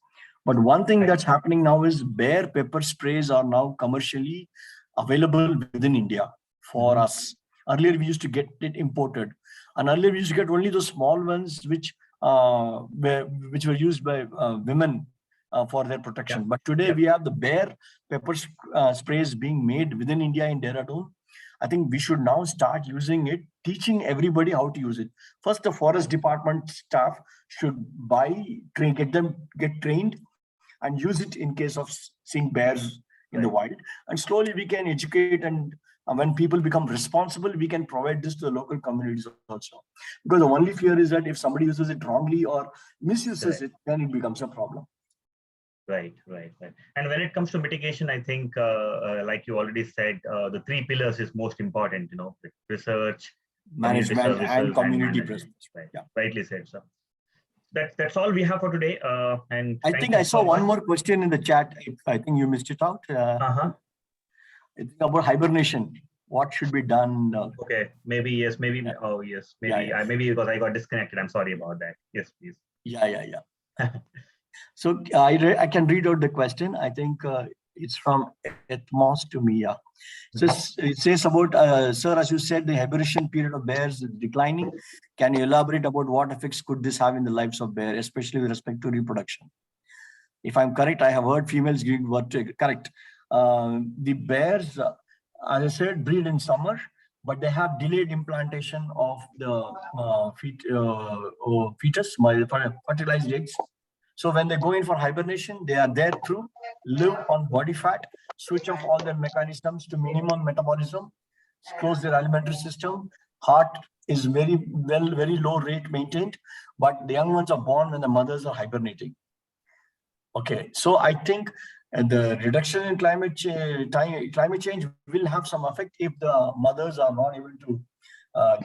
C: But one thing that's happening now is bear pepper sprays are now commercially available within India for us. Earlier we used to get it imported, and earlier we used to get only those small ones which were used by women for their protection. But today we have the bear pepper sprays being made within India in Dehradun. I think we should now start using it, teaching everybody how to use it. First, the forest department staff should get trained and use it in case of seeing bears in the wild. And slowly we can educate, and when people become responsible, we can provide this to the local communities also. Because the only fear is that if somebody uses it wrongly or misuses it, then it becomes a problem.
F: Right. And when it comes to mitigation, I think, like you already said, the 3 pillars is most important, research,
C: management, and community presence.
F: Right. Yeah. Rightly said, sir. That's all we have for today. And
C: I think I saw one more question in the chat. I think you missed it out. It's about hibernation. What should be done?
F: Okay, maybe yes, maybe. Yeah. Oh yes, maybe. Maybe because I got disconnected. I'm sorry about that. Yes, please.
C: Yeah. So I can read out the question. I think it's from Ethmos to Mia. So it says about, sir, as you said, the hibernation period of bears is declining. Can you elaborate about what effects could this have in the lives of bears, especially with respect to reproduction? If I'm correct, I have heard females giving birth to, correct. The bears, as I said, breed in summer, but they have delayed implantation of the fetus, fertilized eggs. So when they go in for hibernation, they are there to live on body fat, switch off all their mechanisms to minimum metabolism, close their alimentary system. Heart is very low rate maintained, but the young ones are born when the mothers are hibernating. Okay, so I think the reduction in climate change will have some effect if the mothers are not able to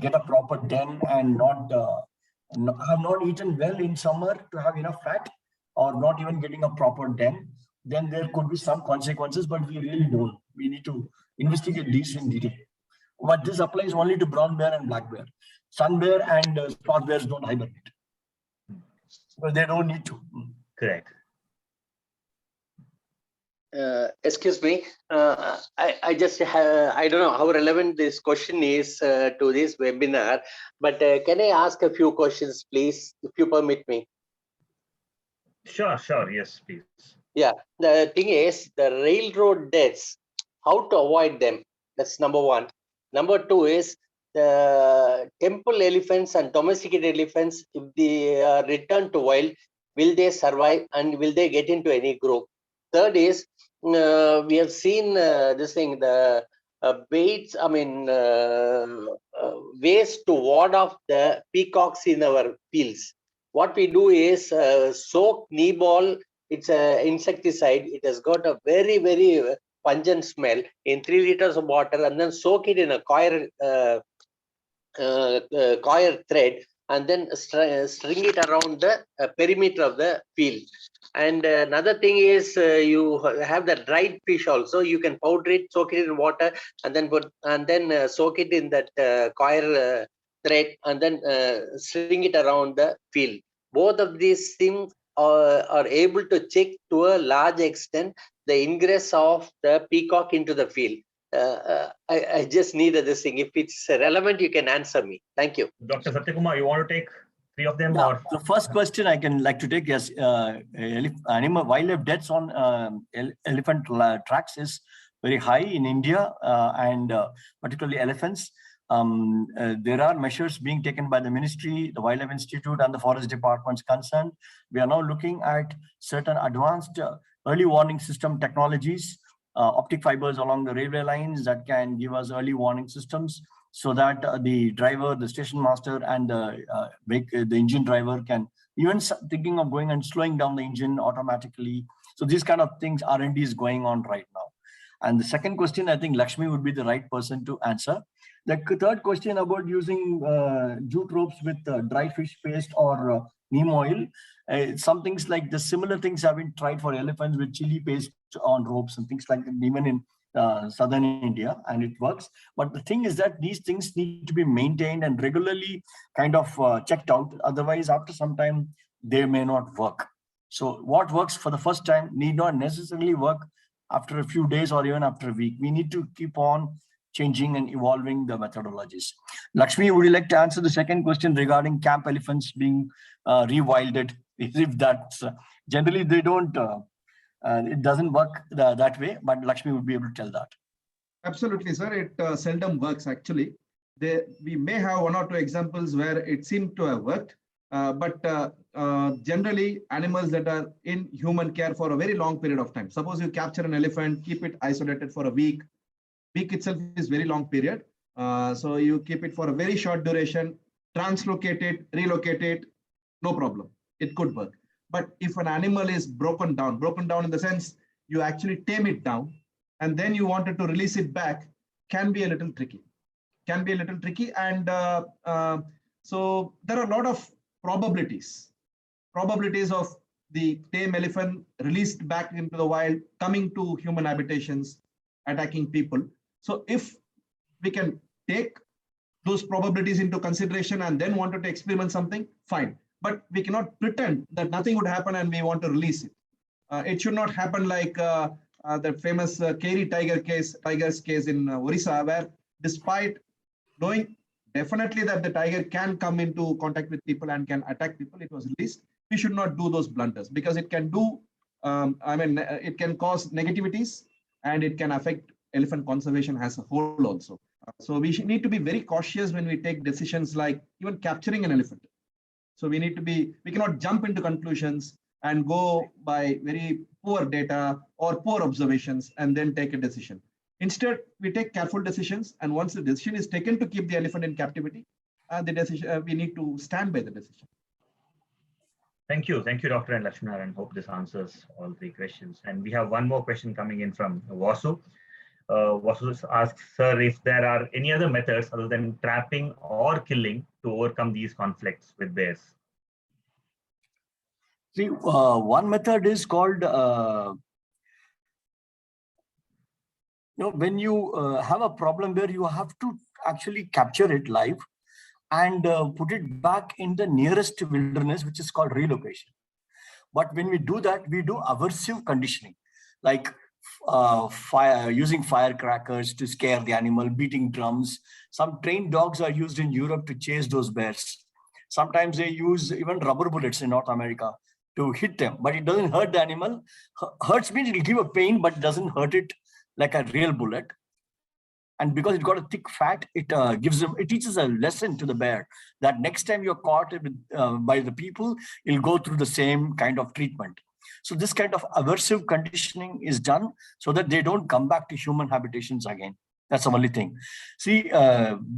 C: get a proper den and have not eaten well in summer to have enough fat, or not even getting a proper den. Then there could be some consequences, but we really don't. We need to investigate these in detail. But this applies only to brown bear and black bear. Sun bear and spot bears don't hibernate. Well, they don't need to.
F: Correct.
G: Excuse me, I just I don't know how relevant this question is to this webinar, but can I ask a few questions, please, if you permit me?
F: Sure, yes, please.
G: Yeah, the thing is, the railroad deaths, how to avoid them? That's number one. Number two is the temple elephants and domesticated elephants, if they are returned to wild, will they survive and will they get into any group? Third is, we have seen this thing, the baits, ways to ward off the peacocks in our fields. What we do is soak knee ball. It's an insecticide. It has got a very, very pungent smell in 3 liters of water, and then soak it in a coir thread and then string it around the perimeter of the field. And another thing is you have the dried fish also. You can powder it, soak it in water, and then soak it in that coir thread, and then string it around the field. Both of these things are able to check to a large extent the ingress of the peacock into the field. I just needed this thing. If it's relevant, you can answer me. Thank you.
F: Dr. Satyakumar, you want to take 3 of them?
C: Yeah,
F: Or
C: the first question I can like to take, yes, animal wildlife deaths on elephant tracks is very high in India, and particularly elephants. There are measures being taken by the ministry, the Wildlife Institute, and the Forest Departments concerned. We are now looking at certain advanced early warning system technologies, optic fibers along the railway lines that can give us early warning systems, so that the driver, the station master, and the engine driver can even thinking of going and slowing down the engine automatically. So these kind of things, R&D is going on right now. And the second question, I think Lakshmi would be the right person to answer. The third question about using jute ropes with dry fish paste or neem oil, some things like the similar things have been tried for elephants with chili paste on ropes and things like that, even in southern India, and it works. But the thing is that these things need to be maintained and regularly kind of checked out. Otherwise, after some time, they may not work. So what works for the first time need not necessarily work after a few days or even after a week. We need to keep on changing and evolving the methodologies. Lakshmi, would you like to answer the second question regarding camp elephants being rewilded? If that's generally they don't, it doesn't work that way, but Lakshmi would be able to tell that.
E: Absolutely, sir. It seldom works actually. We may have 1 or 2 examples where it seemed to have worked, but generally animals that are in human care for a very long period of time. Suppose you capture an elephant, keep it isolated for a week. Week itself is very long period. So you keep it for a very short duration, translocate it, relocate it, no problem. It could work. But if an animal is broken down in the sense you actually tame it down and then you wanted to release it back, can be a little tricky. And so there are a lot of probabilities of the tame elephant released back into the wild, coming to human habitations, attacking people. So if we can take those probabilities into consideration and then wanted to experiment something, fine. But we cannot pretend that nothing would happen and we want to release it. It should not happen like the famous Keri tiger's case in Orissa, where despite knowing definitely that the tiger can come into contact with people and can attack people, it was released. We should not do those blunders because it can do, it can cause negativities and it can affect elephant conservation as a whole also. So we need to be very cautious when we take decisions like even capturing an elephant. So we cannot jump into conclusions and go by very poor data or poor observations and then take a decision. Instead, we take careful decisions, and once the decision is taken to keep the elephant in captivity, the decision we need to stand by the decision.
F: thank you, Dr. and Lakshminarayanan. Hope this answers all 3 questions. And we have one more question coming in from Vasu. Vasu asks, sir, if there are any other methods other than trapping or killing to overcome these conflicts with bears?
C: See, one method is called, when you have a problem where you have to actually capture it live and put it back in the nearest wilderness, which is called relocation. But when we do that, we do aversive conditioning, like using firecrackers to scare the animal, beating drums. Some trained dogs are used in Europe to chase those bears. Sometimes they use even rubber bullets in North America to hit them, but it doesn't hurt the animal. Hurts means it will give a pain, but doesn't hurt it like a real bullet. And because it got a thick fat, it teaches a lesson to the bear that next time you're caught by the people, you'll go through the same kind of treatment. So this kind of aversive conditioning is done so that they don't come back to human habitations again. That's the only thing. See,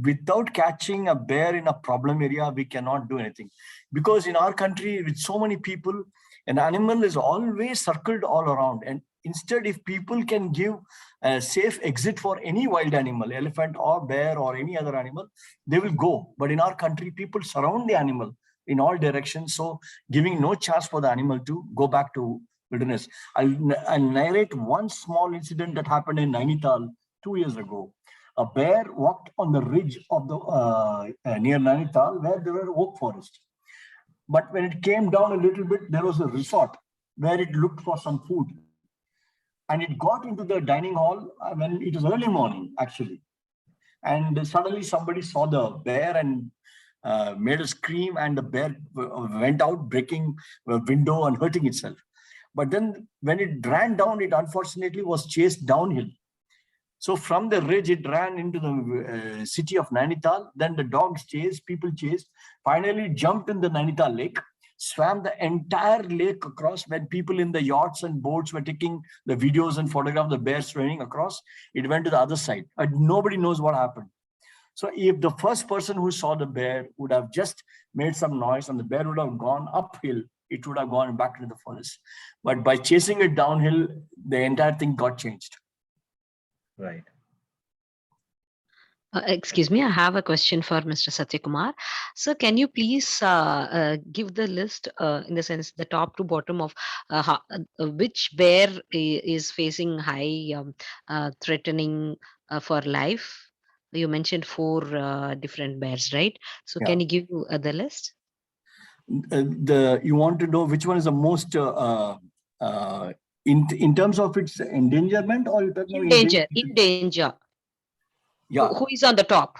C: without catching a bear in a problem area, we cannot do anything. Because in our country, with so many people, an animal is always circled all around. And Instead, if people can give a safe exit for any wild animal, elephant or bear or any other animal, they will go. But in our country, people surround the animal in all directions, so giving no chance for the animal to go back to wilderness. I'll narrate one small incident that happened in Nainital 2 years ago. A bear walked on the ridge of the near Nainital where there were oak forest. But when it came down a little bit, there was a resort where it looked for some food. And it got into the dining hall when it was early morning, actually. And suddenly somebody saw the bear and made a scream, and the bear went out, breaking a window and hurting itself. But then when it ran down, it unfortunately was chased downhill. So from the ridge, it ran into the city of Nainital. Then the dogs chased, people chased, finally jumped in the Nainital lake, swam the entire lake across. When people in the yachts and boats were taking the videos and photographs of the bear swimming across, it went to the other side. And nobody knows what happened. So if the first person who saw the bear would have just made some noise and the bear would have gone uphill, it would have gone back into the forest. But by chasing it downhill, the entire thing got changed.
F: Right.
H: Excuse me, I have a question for Mr. Sathyakumar. So can you please give the list in the sense the top to bottom of which bear is facing high threatening for life? You mentioned 4 different bears, right? So
C: Yeah.
H: can you give the list?
C: You want to know which one is the most in terms of its endangerment, or
H: In danger.
C: Yeah.
H: Who is on the top?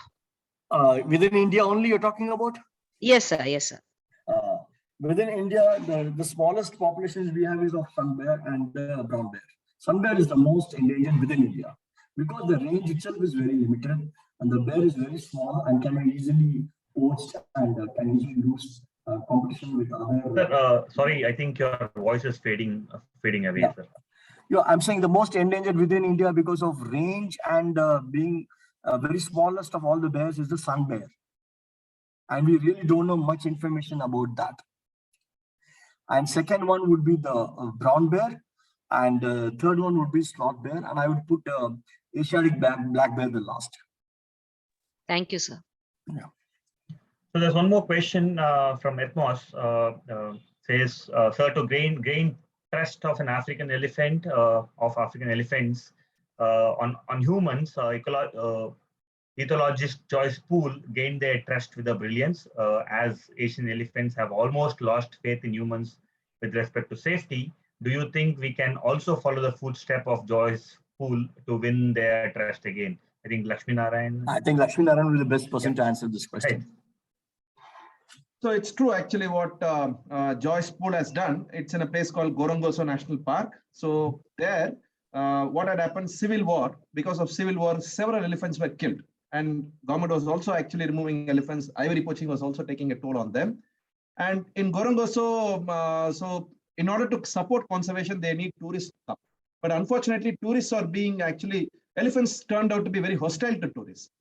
C: Within India only you're talking about?
H: Yes, sir. Yes, sir.
C: Within India, the smallest populations we have is of sun bear and brown bear. Sun bear is the most endangered within India because the range itself is very limited, and the bear is very small and can be easily poached and can easily lose competition with other.
F: Sir, sorry, I think your voice is fading away,
C: Yeah.
F: sir.
C: Yeah, I'm saying the most endangered within India because of range and being very smallest of all the bears is the sun bear. And we really don't know much information about that. And second one would be the brown bear, and third one would be sloth bear, and I would put Asiatic black bear the last.
H: Thank you, sir.
C: Yeah.
F: So there's one more question from Ethmos. Says, sir, to gain trust of an African elephant, of African elephants on humans, ethologist Joyce Poole gained their trust with the brilliance, as Asian elephants have almost lost faith in humans with respect to safety. Do you think we can also follow the footstep of Joyce Poole to win their trust again? I think Lakshminarayanan.
C: I think Lakshminarayanan will be the best person to answer this question.
F: Right.
E: So it's true, actually, what Joyce Poole has done. It's in a place called Gorongoso National Park. So there, what had happened, civil war, because of civil war, several elephants were killed. And government was also actually removing elephants. Ivory poaching was also taking a toll on them. And in Gorongoso, so in order to support conservation, they need tourists. But unfortunately, tourists are being elephants turned out to be very hostile to tourists.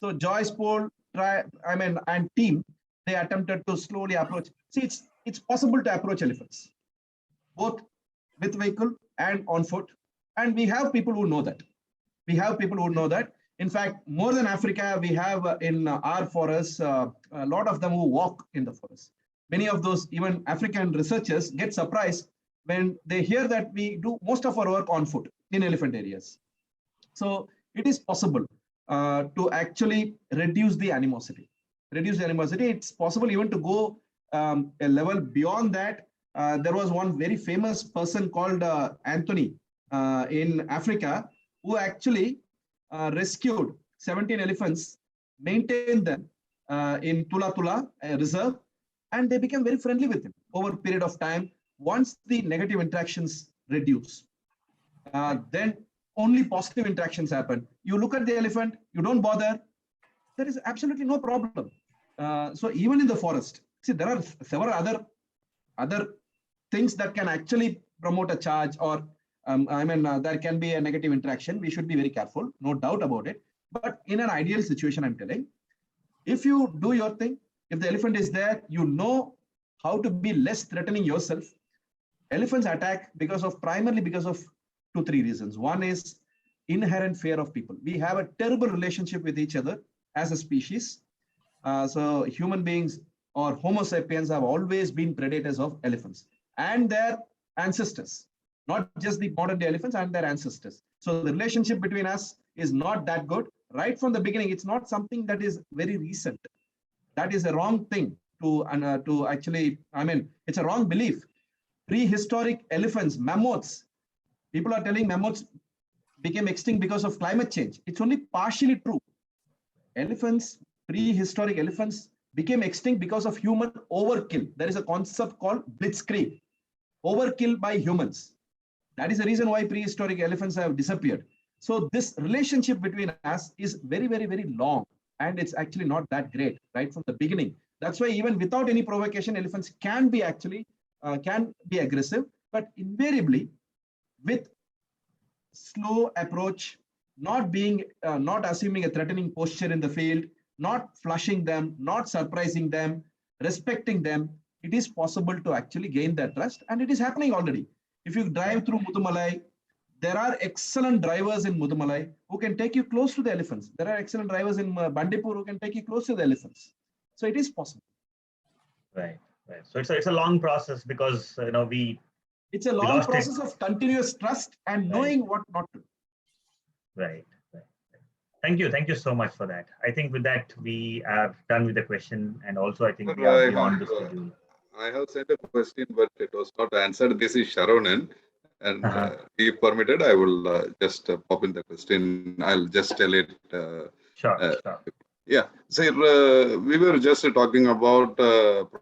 E: So Joyce Poole, and team, they attempted to slowly approach. See, it's possible to approach elephants, both with vehicle and on foot. And we have people who know that. In fact, more than Africa, we have in our forests, a lot of them who walk in the forest. Many of those, even African researchers, get surprised when they hear that we do most of our work on foot in elephant areas. So it is possible to actually reduce the animosity. It's possible even to go a level beyond that. There was one very famous person called Anthony in Africa who actually rescued 17 elephants, maintained them in Tula Tula reserve, and they became very friendly with him over a period of time. Once the negative interactions reduce, then only positive interactions happen. You look at the elephant, you don't bother, there is absolutely no problem. So even in the forest, see, there are several other things that can actually promote a charge, or there can be a negative interaction. We should be very careful, no doubt about it. But in an ideal situation, I'm telling, if you do your thing, if the elephant is there, you know how to be less threatening yourself. Elephants attack primarily because of to 3 reasons. One is inherent fear of people. We have a terrible relationship with each other as a species. So human beings or Homo sapiens have always been predators of elephants and their ancestors, not just the modern day elephants and their ancestors. So the relationship between us is not that good. Right from the beginning, it's not something that is very recent. That is a wrong thing to actually, it's a wrong belief. Prehistoric elephants, mammoths, people are telling mammoths became extinct because of climate change. It's only partially true. Elephants, prehistoric elephants became extinct because of human overkill. There is a concept called blitzkrieg, overkill by humans. That is the reason why prehistoric elephants have disappeared. So this relationship between us is very, very, very long, and it's actually not that great right from the beginning. That's why even without any provocation, elephants can be actually can be aggressive, but invariably with slow approach, not assuming a threatening posture in the field, not flushing them, not surprising them, respecting them, it is possible to actually gain their trust, and it is happening already. If you drive through Mudumalai, there are excellent drivers in Mudumalai who can take you close to the elephants. There are excellent drivers in Bandipur who can take you close to the elephants. So it is possible.
F: Right. So it's a long process because
E: it's a long process of continuous trust and knowing what not to do.
F: Right. Thank you so much for that. I think with that we are done with the question, and also I think we are beyond the schedule.
I: I have sent a question, but it was not answered. This is Sharonan, and if permitted, I will just pop in the question. I'll just tell it.
F: Sure.
I: Yeah, so we were just talking about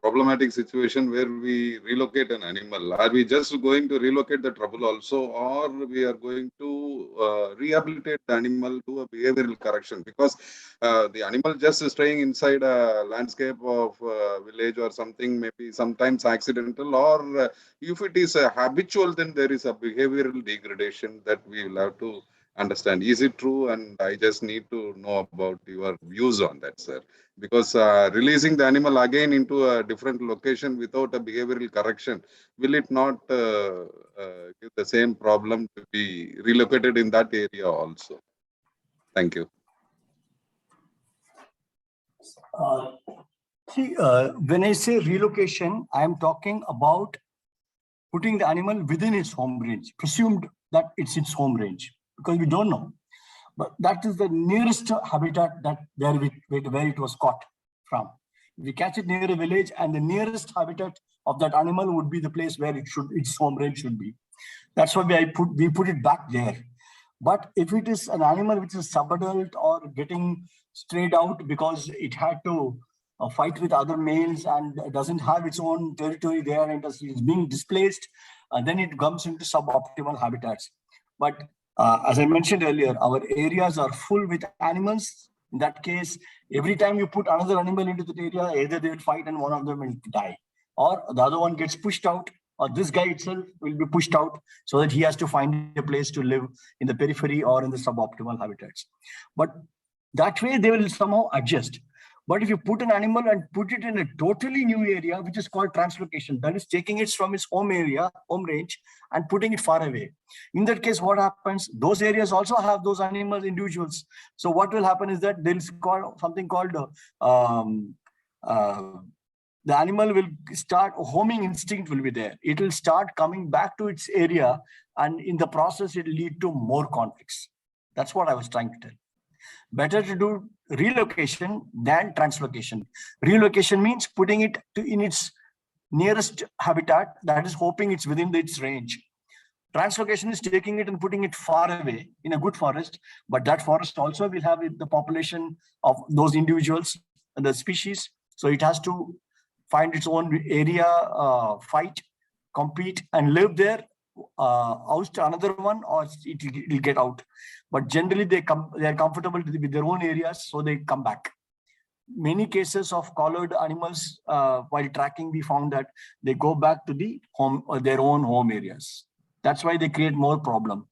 I: problematic situation where we relocate an animal. Are we just going to relocate the trouble also, or we are going to rehabilitate the animal to a behavioral correction? Because the animal just staying inside a landscape of village or something, maybe sometimes accidental, or if it is habitual, then there is a behavioral degradation that we will have to understand. Is it true? And I just need to know about your views on that, sir. Because releasing the animal again into a different location without a behavioral correction, will it not give the same problem to be relocated in that area also? Thank you.
C: When I say relocation, I am talking about putting the animal within its home range, presumed that it's its home range, because we don't know. But that is the nearest habitat that where it was caught from. We catch it near a village, and the nearest habitat of that animal would be the place where its home range should be. That's why we put it back there. But if it is an animal which is subadult or getting strayed out because it had to fight with other males and doesn't have its own territory there and is being displaced, then it comes into suboptimal habitats. But as I mentioned earlier, our areas are full with animals. In that case, every time you put another animal into the area, either they will fight and one of them will die, or the other one gets pushed out, or this guy itself will be pushed out so that he has to find a place to live in the periphery or in the suboptimal habitats. But that way they will somehow adjust. But if you put an animal and put it in a totally new area, which is called translocation, that is taking it from its home area, home range, and putting it far away. In that case, what happens? Those areas also have those animals, individuals. So what will happen is that there is something called the animal will start, homing instinct will be there. It will start coming back to its area, and in the process, it will lead to more conflicts. That's what I was trying to tell. Better to do relocation than translocation. Relocation means putting it in its nearest habitat, that is hoping it's within its range. Translocation is taking it and putting it far away in a good forest, but that forest also will have the population of those individuals and the species. So it has to find its own area, fight, compete, and live there. Oust another one, or it will get out. But generally they are comfortable with their own areas, so they come back. Many cases of collared animals, while tracking, we found that they go back to the home, their own home areas. That's why they create more problem.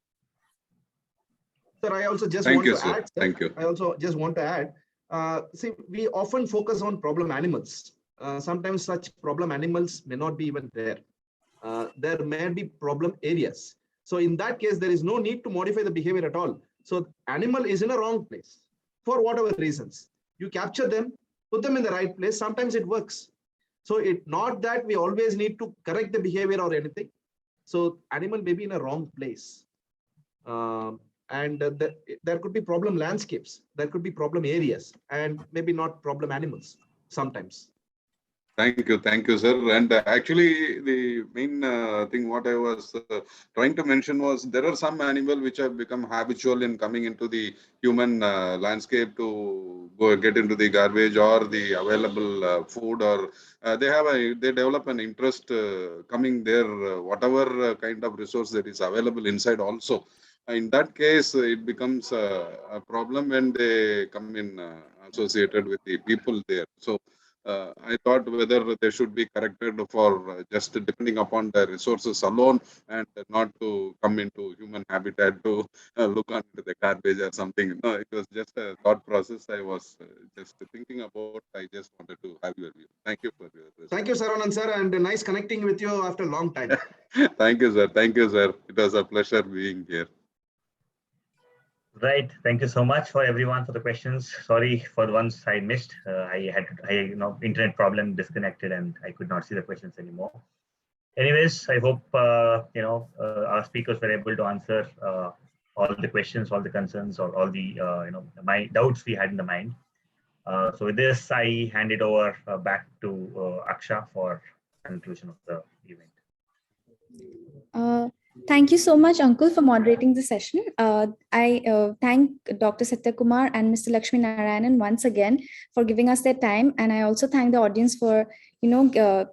E: Sir, I also just want to add. Thank you. I also just want to add. See, we often focus on problem animals. Sometimes such problem animals may not be even there. There may be problem areas. So in that case, there is no need to modify the behavior at all. So animal is in a wrong place for whatever reasons. You capture them, put them in the right place. Sometimes it works. So it's not that we always need to correct the behavior or anything. So animal may be in a wrong place. There could be problem landscapes. There could be problem areas and maybe not problem animals sometimes.
I: Thank you, sir. And actually, the main thing what I was trying to mention was there are some animals which have become habitual in coming into the human landscape to go get into the garbage or the available food, or they develop an interest coming there, whatever kind of resource that is available inside also. In that case, it becomes a problem when they come in associated with the people there. So. I thought whether they should be corrected for just depending upon the resources alone and not to come into human habitat to look onto the garbage or something. No, it was just a thought process I was just thinking about. I just wanted to have your view. Thank you for your response.
E: Thank you, Saravanan sir, and nice connecting with you after a long time.
I: Thank you, sir. Thank you, sir. It was a pleasure being here.
F: Right. Thank you so much for everyone for the questions. Sorry for the ones I missed. I had internet problem, disconnected, and I could not see the questions anymore. Anyways, I hope our speakers were able to answer all the questions, all the concerns, or all the my doubts we had in the mind. So with this, I hand it over back to Aksha for conclusion of the event.
A: Thank you so much, Ankul, for moderating the session. I thank Dr. Satyakumar and Mr. Lakshminarayanan once again for giving us their time. And I also thank the audience for,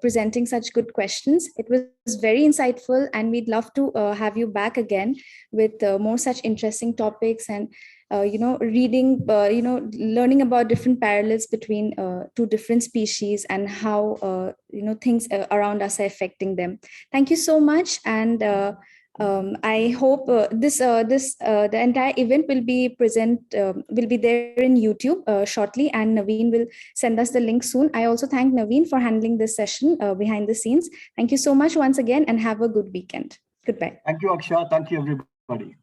A: presenting such good questions. It was very insightful, and we'd love to have you back again with more such interesting topics and, reading, learning about different parallels between two different species and how, things around us are affecting them. Thank you so much. And I hope the entire event will be will be there in YouTube shortly, and Naveen will send us the link soon. I also thank Naveen for handling this session behind the scenes. Thank you so much once again, and have a good weekend. Goodbye.
C: Thank you, Aksha. Thank you, everybody.